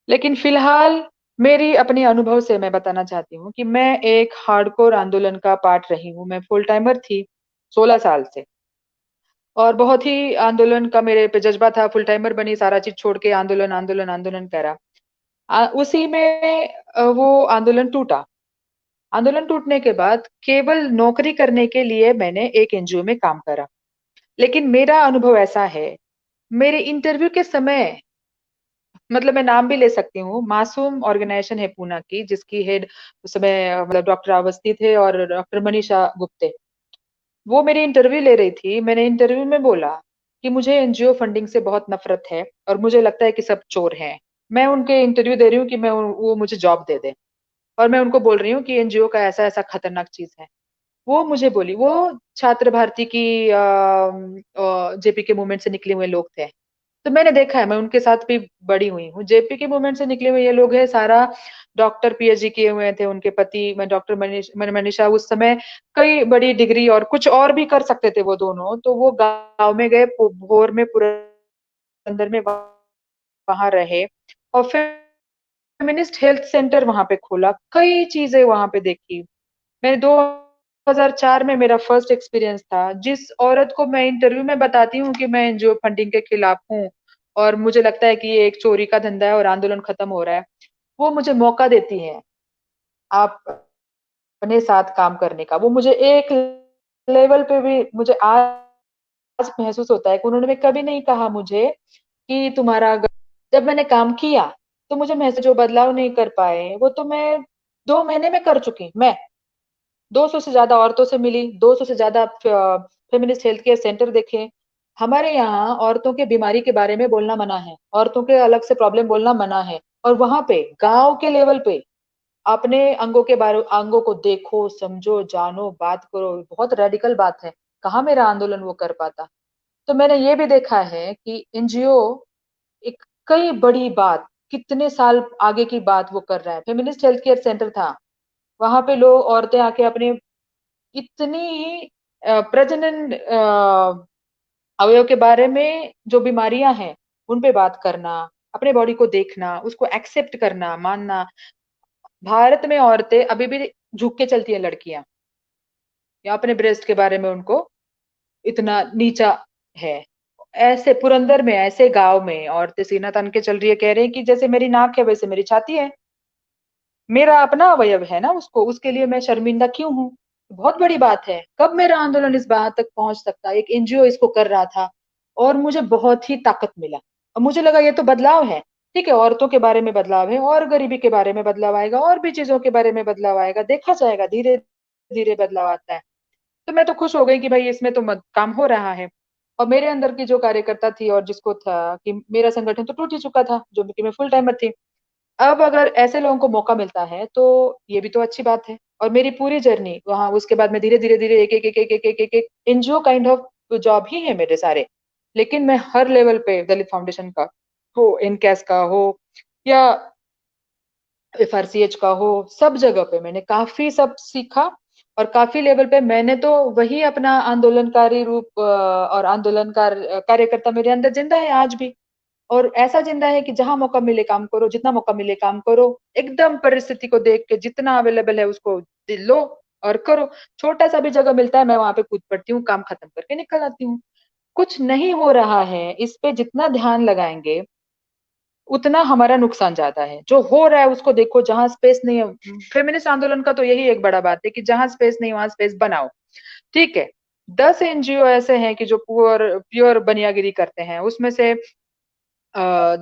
लेकिन फिलहाल मेरी अपने अनुभव से मैं बताना चाहती हूँ कि मैं एक हार्डकोर आंदोलन का पार्ट रही हूँ। मैं फुल टाइमर थी 16 साल से, और बहुत ही आंदोलन का मेरे पे जज्बा था। फुल टाइमर बनी, सारा चीज छोड़ के आंदोलन आंदोलन आंदोलन करा। उसी में वो आंदोलन टूटा। आंदोलन टूटने के बाद केवल नौकरी करने के लिए मैंने एक एनजीओ में काम करा। लेकिन मेरा अनुभव ऐसा है, मेरे इंटरव्यू के समय, मतलब मैं नाम भी ले सकती हूँ, मासूम ऑर्गेनाइजेशन है पूना की, जिसकी हेड उस समय मतलब डॉक्टर अवस्थी थे और डॉक्टर मनीषा गुप्ते। वो मेरी इंटरव्यू ले रही थी। मैंने इंटरव्यू में बोला कि मुझे एनजीओ फंडिंग से बहुत नफरत है और मुझे लगता है कि सब चोर हैं। मैं उनके इंटरव्यू दे रही हूँ कि वो मुझे जॉब दे दे, और मैं उनको बोल रही हूँ कि एनजीओ का ऐसा ऐसा खतरनाक चीज है। वो मुझे बोली, वो छात्र भारती की जेपी के मूवमेंट से निकले हुए लोग थे। तो मैंने देखा है, मैं उनके साथ भी बड़ी हुई हूँ। जेपी के मूवमेंट से निकले हुए ये लोग हैं, सारा डॉक्टर पीएचडी किए हुए थे उनके पति। मैं डॉक्टर मनीषा उस समय कई बड़ी डिग्री और कुछ और भी कर सकते थे वो दोनों। तो वो गांव में गए, भोर में पुरंदर में वहां रहे, और फेमिनिस्ट हेल्थ सेंटर वहां पे खोला, कई चीजें वहां पे देखी। मैंने 2004 में मेरा फर्स्ट एक्सपीरियंस था। जिस औरत को मैं इंटरव्यू में बताती हूँ कि मैं एनजीओ फंडिंग के खिलाफ हूँ और मुझे लगता है कि ये एक चोरी का धंधा है और आंदोलन खत्म हो रहा है, वो मुझे मौका देती है आप अपने साथ काम करने का। वो मुझे एक लेवल पे भी, मुझे आज महसूस होता है कि उन्होंने कभी नहीं कहा मुझे कि तुम्हारा जब मैंने काम किया तो मुझे महसूस, जो बदलाव नहीं कर पाए वो तो मैं 2 महीने में कर चुकी। मैं 200 से ज्यादा औरतों से मिली, 200 से ज्यादा फेमिनिस्ट हेल्थ केयर सेंटर देखे। हमारे यहाँ औरतों के बीमारी के बारे में बोलना मना है, औरतों के अलग से प्रॉब्लम बोलना मना है। और वहां पे गांव के लेवल पे अपने अंगों को देखो, समझो, जानो, बात करो, बहुत रेडिकल बात है। कहाँ मेरा आंदोलन वो कर पाता। तो मैंने ये भी देखा है कि एनजीओ एक कई बड़ी बात, कितने साल आगे की बात वो कर रहा है। फेमिनिस्ट हेल्थ केयर सेंटर था, वहां पे लोग औरतें आके अपने इतनी प्रजनन अवयव के बारे में जो बीमारियां हैं उन पे बात करना, अपने बॉडी को देखना, उसको एक्सेप्ट करना, मानना। भारत में औरतें अभी भी झुक के चलती है, लड़कियां, या अपने ब्रेस्ट के बारे में उनको इतना नीचा है। ऐसे पुरंदर में, ऐसे गांव में औरतें सीना तान के चल रही है, कह रहे हैं कि जैसे मेरी नाक है वैसे मेरी छाती है, मेरा अपना अवयव है ना, उसको, उसके लिए मैं शर्मिंदा क्यों हूँ। बहुत बड़ी बात है। कब मेरा आंदोलन इस बात तक पहुंच सकता है। एक एनजीओ इसको कर रहा था और मुझे बहुत ही ताकत मिला, और मुझे लगा ये तो बदलाव है। ठीक है, औरतों के बारे में बदलाव है, और गरीबी के बारे में बदलाव आएगा, और भी चीजों के बारे में बदलाव आएगा, देखा जाएगा, धीरे धीरे बदलाव आता है। तो मैं तो खुश हो गई कि भाई इसमें तो काम हो रहा है। और मेरे अंदर की जो कार्यकर्ता थी, और जिसको था कि मेरा संगठन तो टूट ही चुका था, जो कि मैं फुल टाइमर थी, अब अगर ऐसे लोगों को मौका मिलता है तो ये भी तो अच्छी बात है। और मेरी पूरी जर्नी वहां, उसके बाद में धीरे धीरे धीरे एक एक एक एक एक एक एक एक एनजीओ काइंड ऑफ जॉब ही है मेरे सारे। लेकिन मैं हर लेवल पे, दलित फाउंडेशन का हो, इनकैस का हो, या एफआरसीएच का हो, सब जगह पे मैंने काफी सब सीखा। और काफी लेवल पे मैंने तो वही अपना आंदोलनकारी रूप और आंदोलनकार कार्यकर्ता मेरे अंदर जिंदा है आज भी। और ऐसा जिंदा है कि जहां मौका मिले काम करो, जितना मौका मिले काम करो, एकदम परिस्थिति को देख के जितना अवेलेबल है उसको लो और करो। छोटा सा भी जगह मिलता है मैं वहां पे कूद पड़ती हूँ, काम खत्म करके निकल आती हूँ। कुछ नहीं हो रहा है, इस पे जितना ध्यान लगाएंगे उतना हमारा नुकसान ज्यादा है। जो हो रहा है उसको देखो, जहां स्पेस नहीं है। फेमिनिस्ट आंदोलन का तो यही एक बड़ा बात है कि जहां स्पेस नहीं वहां स्पेस बनाओ। ठीक है, 10 एनजीओ ऐसे हैं कि जो प्योर बनियागिरी करते हैं, उसमें से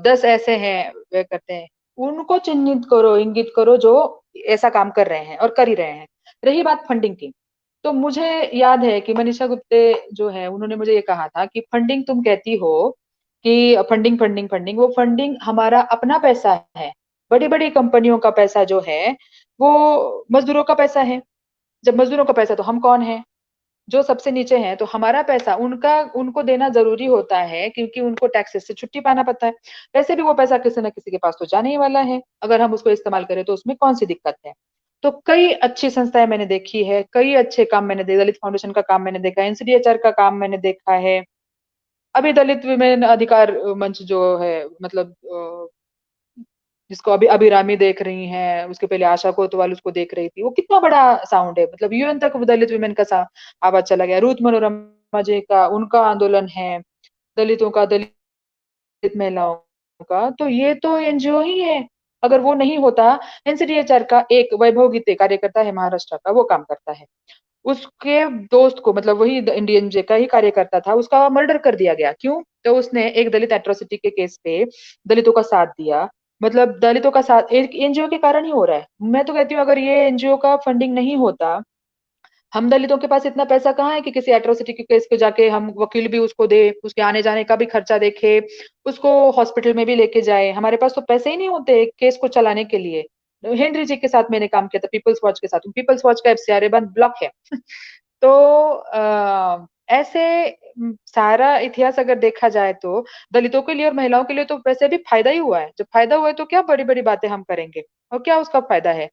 10 ऐसे हैं वे करते हैं। उनको चिन्हित करो, इंगित करो जो ऐसा काम कर रहे हैं और कर ही रहे हैं। रही बात फंडिंग की, तो मुझे याद है कि मनीषा गुप्ते जो है, उन्होंने मुझे ये कहा था कि फंडिंग तुम कहती हो कि फंडिंग फंडिंग फंडिंग, वो फंडिंग हमारा अपना पैसा है। बड़ी बड़ी कंपनियों का पैसा जो है वो मजदूरों का पैसा है। जब मजदूरों का पैसा, तो हम कौन है जो सबसे नीचे हैं, तो हमारा पैसा उनका उनको देना जरूरी होता है, क्योंकि उनको टैक्सेस से छुट्टी पाना पड़ता है। वैसे भी वो पैसा किसी न किसी के पास तो जाने ही वाला है, अगर हम उसको इस्तेमाल करें तो उसमें कौन सी दिक्कत है। तो कई अच्छी संस्थाएं मैंने देखी है, कई अच्छे काम मैंने देखा, दलित फाउंडेशन का काम मैंने देखा, एनसीडीएचआर का काम मैंने देखा है। अभी दलित विमेन अधिकार मंच जो है, मतलब जिसको अभी अभिरामी देख रही हैं, उसके पहले आशा कोतवाल उसको देख रही थी, वो कितना बड़ा साउंड है, मतलब यूएन तक दलित विमेन का आवाज चला गया। रूथ मनोरमा जी का, उनका आंदोलन है दलितों का, दलित महिलाओं का, तो ये तो एनजीओ ही है। अगर वो नहीं होता, एनसीडीएचआर का एक वैभव गीते कार्यकर्ता है महाराष्ट्र का, वो काम करता है, उसके दोस्त को, मतलब वही इंडियन जे का ही कार्यकर्ता था, उसका मर्डर कर दिया गया। क्यों? तो उसने एक दलित एट्रोसिटी के केस पे दलितों का साथ दिया। मतलब दलितों का साथ एक एनजीओ के कारण ही हो रहा है। मैं तो कहती हूँ अगर ये एनजीओ का फंडिंग नहीं होता, हम दलितों के पास इतना पैसा कहाँ है कि किसी एट्रोसिटी के केस पे जाके हम वकील भी उसको दे, उसके आने जाने का भी खर्चा देखे, उसको हॉस्पिटल में भी लेके जाए। हमारे पास तो पैसे ही नहीं होते एक केस को चलाने के लिए। हेनरी जी के साथ मैंने काम किया था, पीपल्स वॉच के साथ। पीपल्स वॉच का एफसीआरए बंद ब्लॉक है। तो ऐसे सारा इतिहास अगर देखा जाए तो दलितों के लिए और महिलाओं के लिए तो वैसे भी फायदा ही हुआ है। जब फायदा हुआ है तो क्या बड़ी बड़ी बातें हम करेंगे, और क्या उसका फायदा है।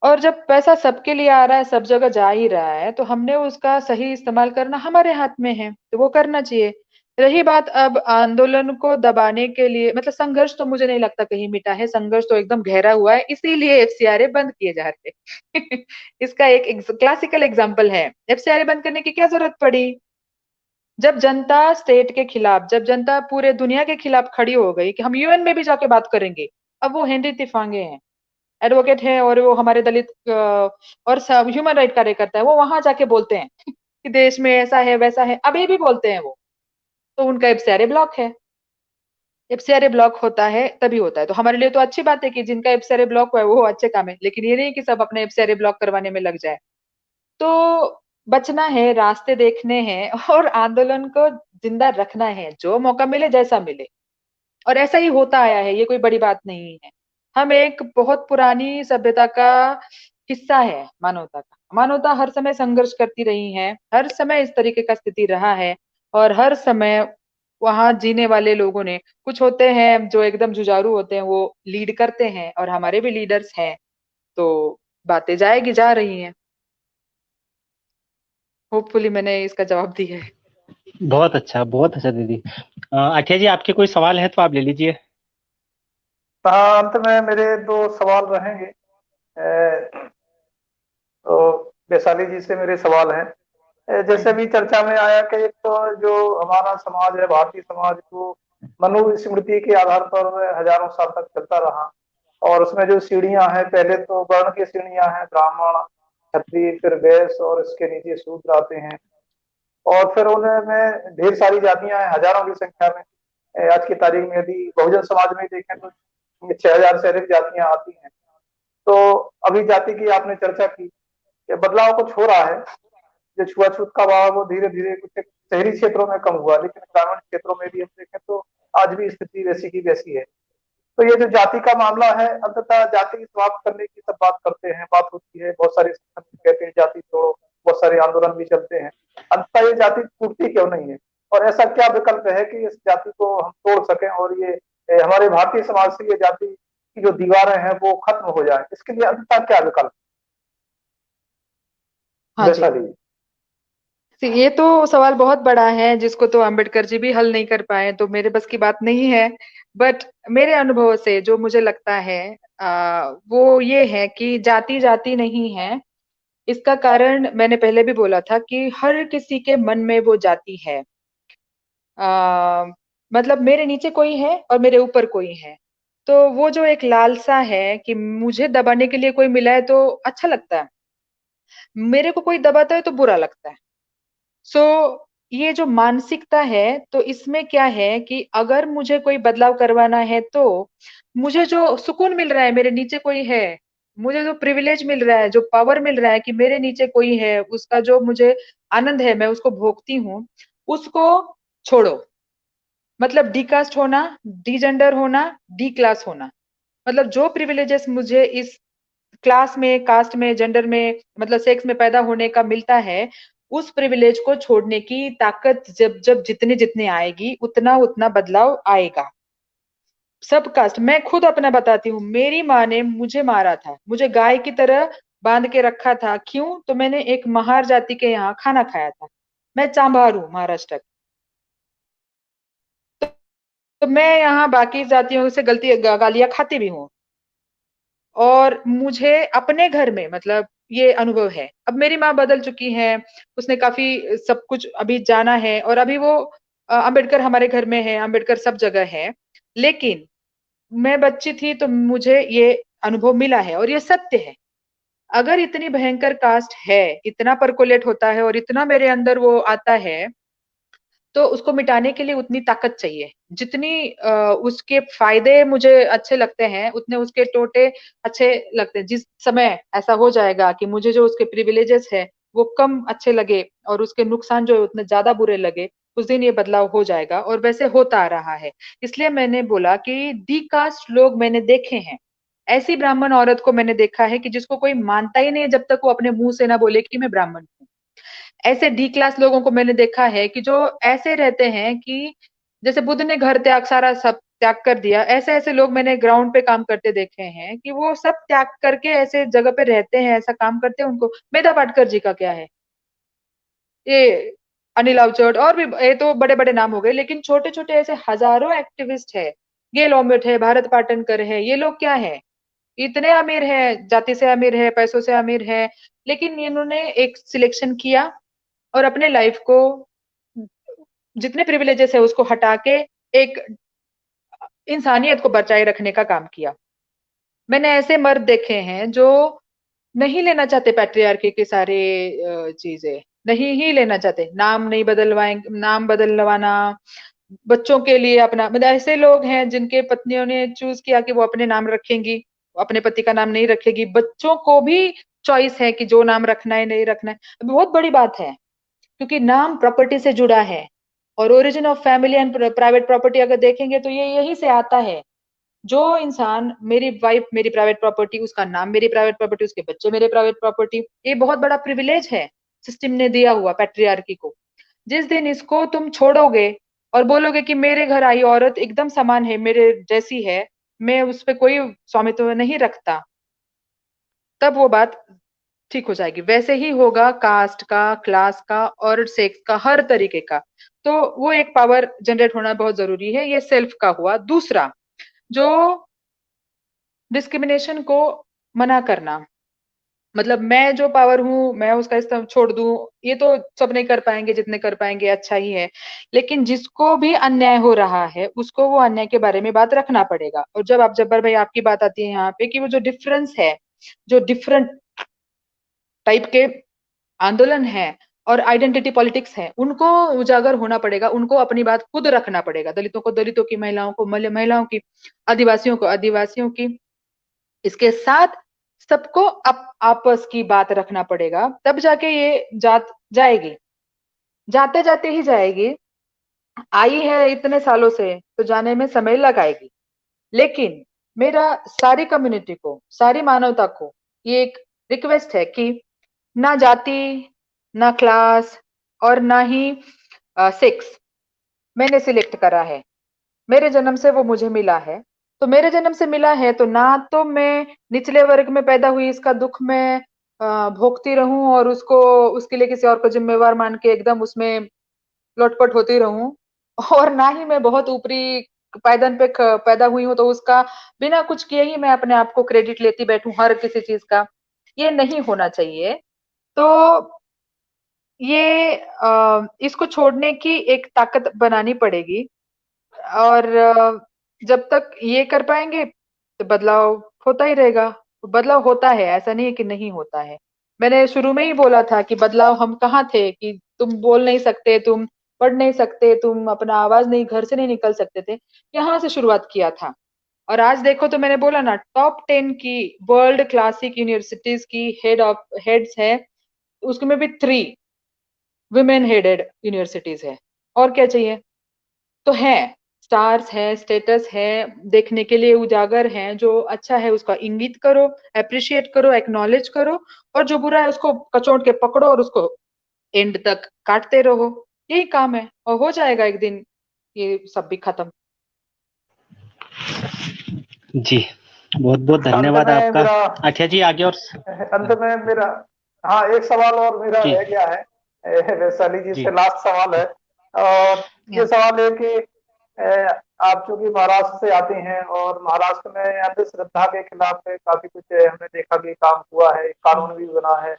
और जब पैसा सबके लिए आ रहा है, सब जगह जा ही रहा है, तो हमने उसका सही इस्तेमाल करना हमारे हाथ में है, तो वो करना चाहिए। रही बात अब आंदोलन को दबाने के लिए, मतलब संघर्ष तो मुझे नहीं लगता कहीं मिटा है, संघर्ष तो एकदम गहरा हुआ है, इसीलिए एफसीआरए बंद किए जा रहे हैं। इसका एक क्लासिकल एग्जांपल है, एफसीआरए बंद करने की क्या जरूरत पड़ी? जब जनता स्टेट के खिलाफ, जब जनता पूरे दुनिया के खिलाफ खड़ी हो गई कि हम यूएन में भी जाके बात करेंगे। अब वो हेनरी तिफांगे हैं, एडवोकेट है, और वो हमारे दलित और ह्यूमन राइट कार्यकर्ता है, वो वहां जाके बोलते हैं कि देश में ऐसा है वैसा है, अभी भी बोलते हैं वो। तो उनका एफसीआरए ब्लॉक है। एफसीआरए ब्लॉक होता है तभी होता है, तो हमारे लिए तो अच्छी बात है कि जिनका एफसीआरए ब्लॉक हुआ है वो अच्छे काम है, लेकिन ये नहीं कि सब अपने एफसीआरए ब्लॉक करवाने में लग जाए। तो बचना है, रास्ते देखने हैं और आंदोलन को जिंदा रखना है, जो मौका मिले जैसा मिले। और ऐसा ही होता आया है, ये कोई बड़ी बात नहीं है। हम एक बहुत पुरानी सभ्यता का हिस्सा है, मानवता का। मानवता हर समय संघर्ष करती रही है, हर समय इस तरीके का स्थिति रहा है, और हर समय वहां जीने वाले लोगों ने, कुछ होते हैं जो एकदम जुझारू होते हैं, वो लीड करते हैं, और हमारे भी लीडर्स हैं। तो बातें जाएगी, जा रही हैं। होपफुली मैंने इसका जवाब दिया है। बहुत अच्छा दीदी। आठिया जी, आपके कोई सवाल है तो आप ले लीजिए। हाँ, अंत में मेरे दो सवाल रहेंगे। तो वैशाली जी से मेरे सवाल हैं। जैसे भी चर्चा में आया कि एक तो जो हमारा समाज है, भारतीय समाज, वो मनुस्मृति के आधार पर हजारों साल तक चलता रहा। और उसमें जो सीढ़ियां हैं, पहले तो वर्ण की सीढ़ियां हैं, ब्राह्मण, क्षत्रिय, फिर वैश्य, और इसके नीचे शूद्र आते हैं। और फिर उनमें ढेर सारी जातियां हैं, हजारों की संख्या में। आज की तारीख में यदि बहुजन समाज में देखें तो 6,000 से अधिक जातियां आती हैं। तो अभी जाति की आपने चर्चा की कि बदलाव कुछ हो रहा है। जो छुआछूत का भाव वो धीरे धीरे कुछ शहरी क्षेत्रों में कम हुआ, लेकिन ग्रामीण क्षेत्रों में भी हम देखें तो आज भी स्थिति वैसी की वैसी है। तो ये जो जाति का मामला है, अंततः जाति समाप्त करने की सब बात करते हैं, बात होती है, बहुत सारे कहते हैं जाति तोड़ो, बहुत सारे आंदोलन भी चलते हैं। अंततः ये जाति टूटती क्यों नहीं है, और ऐसा क्या विकल्प है कि इस जाति को हम तोड़ सकें, और ये हमारे भारतीय समाज से ये जाति की जो दीवारें हैं वो खत्म हो जाए, इसके लिए अंततः क्या विकल्प? हाँ जी, वैशाली। ये तो सवाल बहुत बड़ा है, जिसको तो अंबेडकर जी भी हल नहीं कर पाए, तो मेरे बस की बात नहीं है। बट मेरे अनुभव से जो मुझे लगता है, वो ये है कि जाति जाति नहीं है। इसका कारण मैंने पहले भी बोला था कि हर किसी के मन में वो जाति है। आ, मतलब मेरे नीचे कोई है और मेरे ऊपर कोई है, तो वो जो एक लालसा है कि मुझे दबाने के लिए कोई मिला है तो अच्छा लगता है, मेरे को कोई दबाता है तो बुरा लगता है। सो ये जो मानसिकता है, तो इसमें क्या है कि अगर मुझे कोई बदलाव करवाना है, तो मुझे जो सुकून मिल रहा है, मेरे नीचे कोई है, मुझे जो प्रिविलेज मिल रहा है, जो पावर मिल रहा है कि मेरे नीचे कोई है, उसका जो मुझे आनंद है, मैं उसको भोगती हूँ, उसको छोड़ो। मतलब डी कास्ट होना, डी जेंडर होना, डी क्लास होना, मतलब जो प्रिविलेजेस मुझे इस क्लास में, कास्ट में, जेंडर में, मतलब सेक्स में पैदा होने का मिलता है, उस प्रिविलेज को छोड़ने की ताकत जब जब जितनी जितनी आएगी उतना उतना बदलाव आएगा। सब कास्ट, मैं खुद अपना बताती हूँ, मेरी माँ ने मुझे मारा था, मुझे गाय की तरह बांध के रखा था। क्यों? तो मैंने एक महार जाति के यहाँ खाना खाया था। मैं चांभार हूँ, महाराष्ट्र की। तो मैं यहाँ बाकी जातियों से गालियां खाती भी हूँ, और मुझे अपने घर में मतलब ये अनुभव है। अब मेरी माँ बदल चुकी है, उसने काफी सब कुछ अभी जाना है, और अभी वो अंबेडकर हमारे घर में है, अंबेडकर सब जगह है। लेकिन मैं बच्ची थी तो मुझे ये अनुभव मिला है, और ये सत्य है। अगर इतनी भयंकर कास्ट है, इतना परकोलेट होता है, और इतना मेरे अंदर वो आता है, तो उसको मिटाने के लिए उतनी ताकत चाहिए। जितनी उसके फायदे मुझे अच्छे लगते हैं, उतने उसके टोटे अच्छे लगते हैं। जिस समय ऐसा हो जाएगा कि मुझे जो उसके प्रिविलेजेस है वो कम अच्छे लगे, और उसके नुकसान जो है उतने ज्यादा बुरे लगे, उस दिन ये बदलाव हो जाएगा, और वैसे होता आ रहा है। इसलिए मैंने बोला कि डी कास्ट लोग मैंने देखे हैं। ऐसी ब्राह्मण औरत को मैंने देखा है कि जिसको कोई मानता ही नहीं है जब तक वो अपने मुंह से ना बोले कि मैं ब्राह्मण हूँ। ऐसे डी क्लास लोगों को मैंने देखा है कि जो ऐसे रहते हैं कि जैसे बुद्ध ने घर त्याग, सारा सब त्याग कर दिया, ऐसे ऐसे लोग मैंने ग्राउंड पे काम करते देखे हैं कि वो सब त्याग करके ऐसे जगह पे रहते हैं, ऐसा काम करते हैं। उनको, मेधा पाटकर जी का क्या है, ये अनिल अवचट, और भी ये तो बड़े बड़े नाम हो गए, लेकिन छोटे छोटे ऐसे हजारों एक्टिविस्ट है। गेल ओमेट है, भारत पाटनकर है, ये लोग क्या है, इतने अमीर है, जाति से अमीर है, पैसों से अमीर है, लेकिन इन्होंने एक सिलेक्शन किया और अपने लाइफ को, जितने प्रिविलेजेस है उसको हटा के एक इंसानियत को बचाए रखने का काम किया। मैंने ऐसे मर्द देखे हैं जो नहीं लेना चाहते पैट्रियार्की के सारे चीजें, नहीं ही लेना चाहते, नाम नहीं बदलवाएंगे, नाम बदलवाना, बच्चों के लिए अपना, मतलब ऐसे लोग हैं जिनके पत्नियों ने चूज किया कि वो अपने नाम रखेंगी, अपने पति का नाम नहीं रखेगी। बच्चों को भी चॉइस है कि जो नाम रखना है नहीं रखना है। बहुत बड़ी बात है, क्योंकि नाम प्रॉपर्टी से जुड़ा है, और origin of family and private property अगर देखेंगे तो ये यही से आता है। जो इंसान, मेरी वाइफ मेरी प्राइवेट प्रॉपर्टी, उसका नाम मेरी प्राइवेट प्रॉपर्टी, उसके बच्चे मेरे प्राइवेट प्रॉपर्टी, ये बहुत बड़ा प्रिविलेज है सिस्टम ने दिया हुआ पैट्रियार्की को। जिस दिन इसको तुम छोड़ोगे और बोलोगे कि मेरे घर आई औरत एकदम समान है, मेरे जैसी है, मैं उस पर कोई स्वामित्व नहीं रखता, तब वो बात ठीक हो जाएगी। वैसे ही होगा कास्ट का, क्लास का, और सेक्स का, हर तरीके का। तो वो एक पावर जनरेट होना बहुत जरूरी है। ये सेल्फ का हुआ। दूसरा, जो डिस्क्रिमिनेशन को मना करना, मतलब मैं जो पावर हूं मैं उसका इस्तेमाल छोड़ दूं, ये तो सब नहीं कर पाएंगे, जितने कर पाएंगे अच्छा ही है। लेकिन जिसको भी अन्याय हो रहा है उसको वो अन्याय के बारे में बात रखना पड़ेगा। और जब आप, जब्बर भाई, आपकी बात आती है यहाँ पे कि वो जो डिफरेंस है, जो डिफरेंट टाइप के आंदोलन है और आइडेंटिटी पॉलिटिक्स है, उनको उजागर होना पड़ेगा, उनको अपनी बात खुद रखना पड़ेगा। दलितों को दलितों की, महिलाओं को महिलाओं की, आदिवासियों को आदिवासियों की। इसके साथ सबको आपस की बात रखना पड़ेगा, तब जाके ये जात जाएगी, जाते जाते ही जाएगी। आई है इतने सालों से तो जाने में समय लगाएगी। लेकिन मेरा सारी कम्युनिटी को, सारी मानवता को ये एक रिक्वेस्ट है कि ना जाति, ना क्लास, और ना ही सेक्स मैंने सिलेक्ट करा है। मेरे जन्म से वो मुझे मिला है। तो मेरे जन्म से मिला है तो ना तो मैं निचले वर्ग में पैदा हुई इसका दुख मैं भोगती रहूं, और उसको, उसके लिए किसी और को जिम्मेवार मान के एकदम उसमें लोटपट होती रहूं, और ना ही मैं बहुत ऊपरी पायदान पे पैदा हुई हूं तो उसका बिना कुछ किए ही मैं अपने आप को क्रेडिट लेती बैठूं हर किसी चीज का। ये नहीं होना चाहिए। तो ये इसको छोड़ने की एक ताकत बनानी पड़ेगी, और जब तक ये कर पाएंगे तो बदलाव होता ही रहेगा। बदलाव होता है, ऐसा नहीं है कि नहीं होता है। मैंने शुरू में ही बोला था कि बदलाव हम कहाँ थे, कि तुम बोल नहीं सकते, तुम पढ़ नहीं सकते, तुम अपना आवाज नहीं, घर से नहीं निकल सकते थे, यहाँ से शुरुआत किया था। और आज देखो तो मैंने बोला ना, टॉप 10 की वर्ल्ड क्लासिक यूनिवर्सिटीज की हेड्स है, उसमें भी 3 विमेन हेडेड यूनिवर्सिटीज है। और क्या चाहिए? तो है, स्टार्स है, स्टेटस है, देखने के लिए उजागर है, जो अच्छा है उसका इंगित करो, अप्रिशिएट करो, एक्नॉलेज करो, और जो बुरा है उसको कचोट के पकड़ो और उसको एंड तक काटते रहो। यही काम है, और हो जाएगा एक दिन ये सब भी खत्म। जी, बहुत बहुत अंत धन्यवाद में आपका। मेरा अच्छा जी, आगे और अंत में मेरा हाँ, एक सवाल और मेरा जी रह गया है वैशाली जी जी से, लास्ट सवाल है। और ये या सवाल है कि आप चूंकि महाराष्ट्र से आती हैं, और महाराष्ट्र में अंधश्रद्धा के खिलाफ काफी कुछ हमने देखा कि काम हुआ है, कानून भी बना है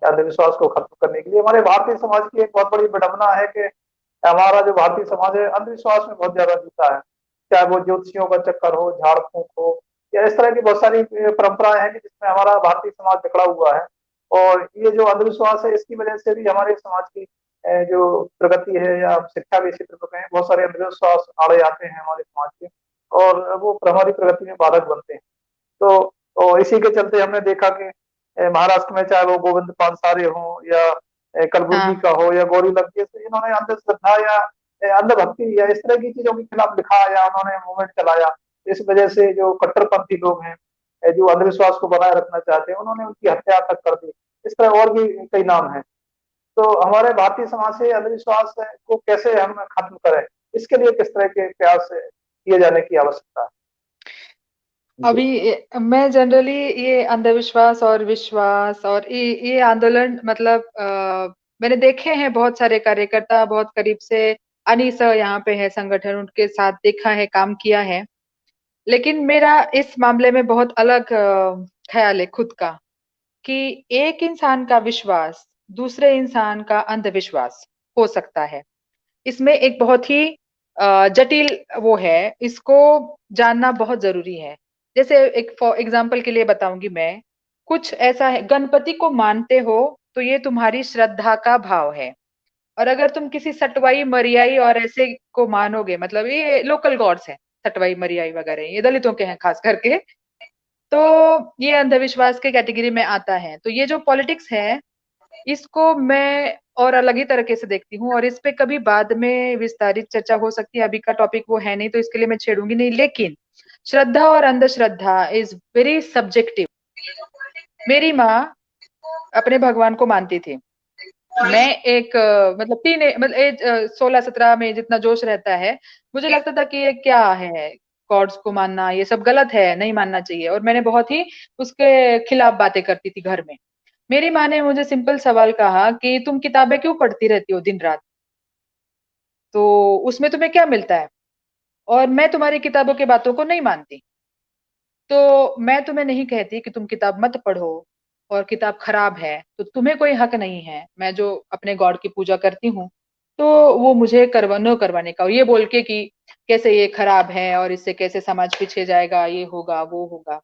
अंधविश्वास को खत्म करने के लिए। हमारे भारतीय समाज की एक बहुत बड़ी विडंबना है कि हमारा जो भारतीय समाज है अंधविश्वास में बहुत ज्यादा जीता है, चाहे वो ज्योतिषियों का चक्कर हो, झाड़ फूक हो, या इस तरह की बहुत सारी परंपराएं हैं कि जिसमें हमारा भारतीय समाज जकड़ा हुआ है। और ये जो अंधविश्वास है, इसकी वजह से भी हमारे समाज की जो प्रगति है या शिक्षा के क्षेत्र में कहें, बहुत सारे अंधविश्वास आड़े आते हैं हमारे समाज के, और वो हमारी प्रगति में बाधक बनते हैं। तो इसी के चलते हमने देखा कि महाराष्ट्र में चाहे वो गोविंद पानसारे हो, या कलबुर्गी हाँ का हो, या गौरी लंकेश, इन्होंने अंधश्रद्धा या अंधभक्ति या इस तरह की चीजों के खिलाफ लिखा, या उन्होंने मूवमेंट चलाया। इस वजह से जो कट्टरपंथी लोग हैं, जो अंधविश्वास को बनाए रखना चाहते हैं, उन्होंने उनकी हत्या तक कर दी। इस तरह और भी कई नाम हैं। तो हमारे भारतीय समाज से अंधविश्वास को कैसे हम खत्म करें, इसके लिए किस तरह के प्रयास किए जाने की आवश्यकता है? जी। अभी मैं जनरली ये अंधविश्वास और विश्वास और ये आंदोलन मतलब मैंने देखे हैं बहुत सारे कार्यकर्ता बहुत करीब से, अनीस यहाँ पे है संगठन, उनके साथ देखा है, काम किया है। लेकिन मेरा इस मामले में बहुत अलग ख्याल है खुद का, कि एक इंसान का विश्वास दूसरे इंसान का अंधविश्वास हो सकता है। इसमें एक बहुत ही जटिल वो है, इसको जानना बहुत जरूरी है। जैसे एक फॉर एग्जाम्पल के लिए बताऊंगी मैं, कुछ ऐसा है, गणपति को मानते हो तो ये तुम्हारी श्रद्धा का भाव है। और अगर तुम किसी सटवाई मरियाई और ऐसे को मानोगे, मतलब ये लोकल गॉड्स हैं, सटवाई मरियाई वगैरह ये दलितों के हैं खास करके, तो ये अंधविश्वास के कैटेगरी में आता है। तो ये जो पॉलिटिक्स है, इसको मैं और अलग ही तरीके से देखती हूँ, और इस पे कभी बाद में विस्तारित चर्चा हो सकती है। अभी का टॉपिक वो है नहीं, तो इसके लिए मैं छेड़ूंगी नहीं। लेकिन श्रद्धा और अंधश्रद्धा इज वेरी सब्जेक्टिव। मेरी माँ अपने भगवान को मानती थी। मैं एक मतलब मतलब एज 16-17 में जितना जोश रहता है, मुझे लगता था कि ये क्या है, गॉड्स को मानना ये सब गलत है, नहीं मानना चाहिए, और मैंने बहुत ही उसके खिलाफ बातें करती थी घर में। मेरी माँ ने मुझे सिंपल सवाल कहा कि तुम किताबें क्यों पढ़ती रहती हो दिन रात, तो उसमें तुम्हें क्या मिलता है, और मैं तुम्हारी किताबों की बातों को नहीं मानती। तो मैं तुम्हें नहीं कहती कि तुम किताब मत पढ़ो, और किताब खराब है तो तुम्हें कोई हक नहीं है, मैं जो अपने गॉड की पूजा करती हूँ तो वो मुझे न करवाने का, ये बोल के कि कैसे ये खराब है और इससे कैसे समाज पीछे जाएगा, ये होगा वो होगा।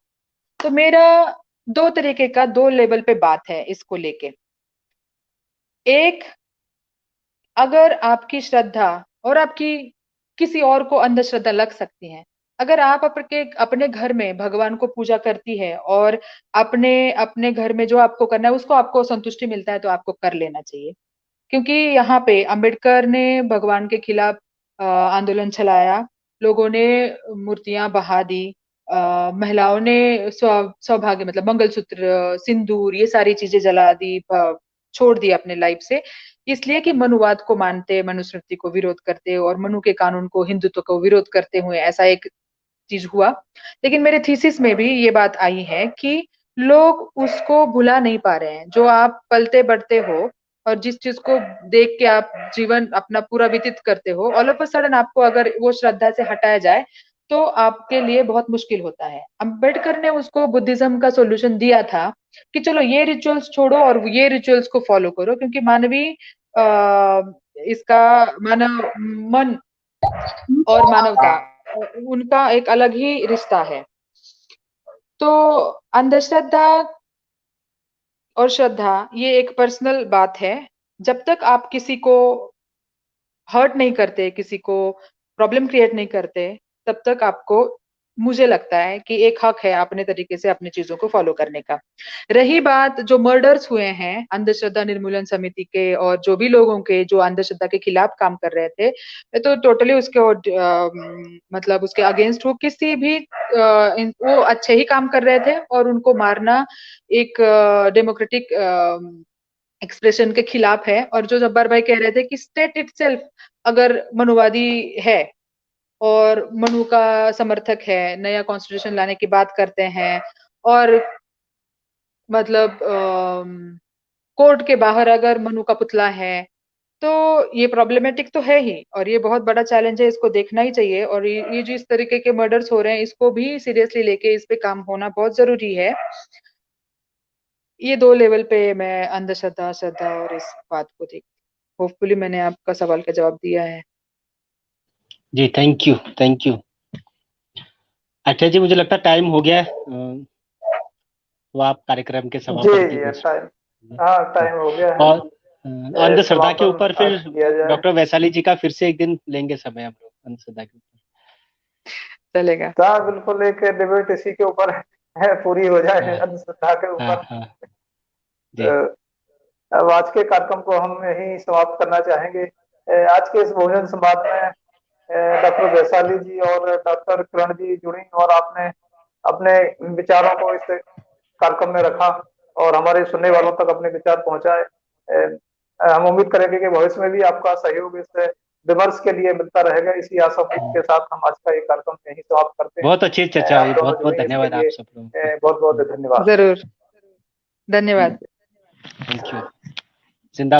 तो मेरा दो तरीके का, दो लेवल पे बात है इसको लेके। एक, अगर आपकी श्रद्धा और आपकी किसी और को अंधश्रद्धा लग सकती है, अगर आप अपने घर में भगवान को पूजा करती है और अपने अपने घर में जो आपको करना है उसको आपको संतुष्टि मिलता है, तो आपको कर लेना चाहिए। क्योंकि यहाँ पे अंबेडकर ने भगवान के खिलाफ आंदोलन चलाया, लोगों ने मूर्तियां बहा दी, महिलाओं ने सौभाग्य मतलब मंगलसूत्र, सिंदूर, ये सारी चीजें जला दी, छोड़ दी अपने लाइफ से, इसलिए कि मनुवाद को मानते, मनुस्मृति को विरोध करते और मनु के कानून को, हिंदुत्व को विरोध करते हुए ऐसा एक चीज हुआ। लेकिन मेरे थीसिस में भी ये बात आई है कि लोग उसको भुला नहीं पा रहे हैं। जो आप पलते बढ़ते हो और जिस चीज को देख के आप जीवन अपना पूरा व्यतीत करते हो, ऑल ऑफ अ सडन आपको अगर वो श्रद्धा से हटाया जाए तो आपके लिए बहुत मुश्किल होता है। अंबेडकर ने उसको बुद्धिज्म का सॉल्यूशन दिया था कि चलो ये रिचुअल्स छोड़ो और ये रिचुअल्स को फॉलो करो, क्योंकि मानवीय इसका मानव मन और मानवता उनका एक अलग ही रिश्ता है। तो अंधश्रद्धा और श्रद्धा ये एक पर्सनल बात है। जब तक आप किसी को हर्ट नहीं करते, किसी को प्रॉब्लम क्रिएट नहीं करते, तब तक आपको मुझे लगता है कि एक हक है अपने तरीके से अपनी चीजों को फॉलो करने का। रही बात जो मर्डर्स हुए हैं अंधश्रद्धा निर्मूलन समिति के और जो भी लोगों के जो अंधश्रद्धा के खिलाफ काम कर रहे थे, मैं तो टोटली उसके मतलब उसके अगेंस्ट हूँ। किसी भी वो अच्छे ही काम कर रहे थे और उनको मारना एक डेमोक्रेटिक एक्सप्रेशन के खिलाफ है। और जो जब्बार भाई कह रहे थे कि स्टेट इटसेल्फ अगर मनुवादी है और मनु का समर्थक है, नया कॉन्स्टिट्यूशन लाने की बात करते हैं और मतलब कोर्ट के बाहर अगर मनु का पुतला है, तो ये प्रॉब्लमेटिक तो है ही और ये बहुत बड़ा चैलेंज है, इसको देखना ही चाहिए। और ये जो इस तरीके के मर्डर्स हो रहे हैं इसको भी सीरियसली लेके इस पे काम होना बहुत जरूरी है। ये दो लेवल पे मैं अंधश्रद्धा, श्रद्धा और इस बात को देखती हूँ। होपफुली मैंने आपका सवाल का जवाब दिया है। जी थैंक यू, थैंक यू। अच्छा जी, मुझे लगता है टाइम हो गया है, तो आप कार्यक्रम के समापन की टाइम, हाँ टाइम हो गया है। और अंधश्रद्धा के ऊपर फिर किया जाए। डॉक्टर वैशाली जी का फिर से एक दिन लेंगे समय हम लोग अंधश्रद्धा के ऊपर। चलेगा। हाँ बिल्कुल, एक डिबेट इसी के ऊपर है, पूरी हो जाए हाँ, अंधश्रद्धा के हाँ, ऊपर। हाँ, जी। अब आज के कार्यक्रम को हम यही समाप्त करना चाहेंगे। आज के इस भोजन संवाद में डॉक्टर वैशाली जी और डॉक्टर किरण जी जुड़ी और आपने अपने विचारों को इस कार्यक्रम में रखा और हमारे सुनने वालों तक अपने विचार पहुंचाए। हम उम्मीद करेंगे कि भविष्य में भी आपका सहयोग इस विमर्श के लिए मिलता रहेगा। इसी आशा उम्मीद के साथ हम आज का ये कार्यक्रम यही समाप्त करते हैं। बहुत अच्छी चर्चा हुई, आप दोनों बहुत बहुत जुड़े इसके धन्यवाद आप लिए सब लोगों को। बहुत बहुत धन्यवाद। जरूर, धन्यवाद। Thank you. जिंदा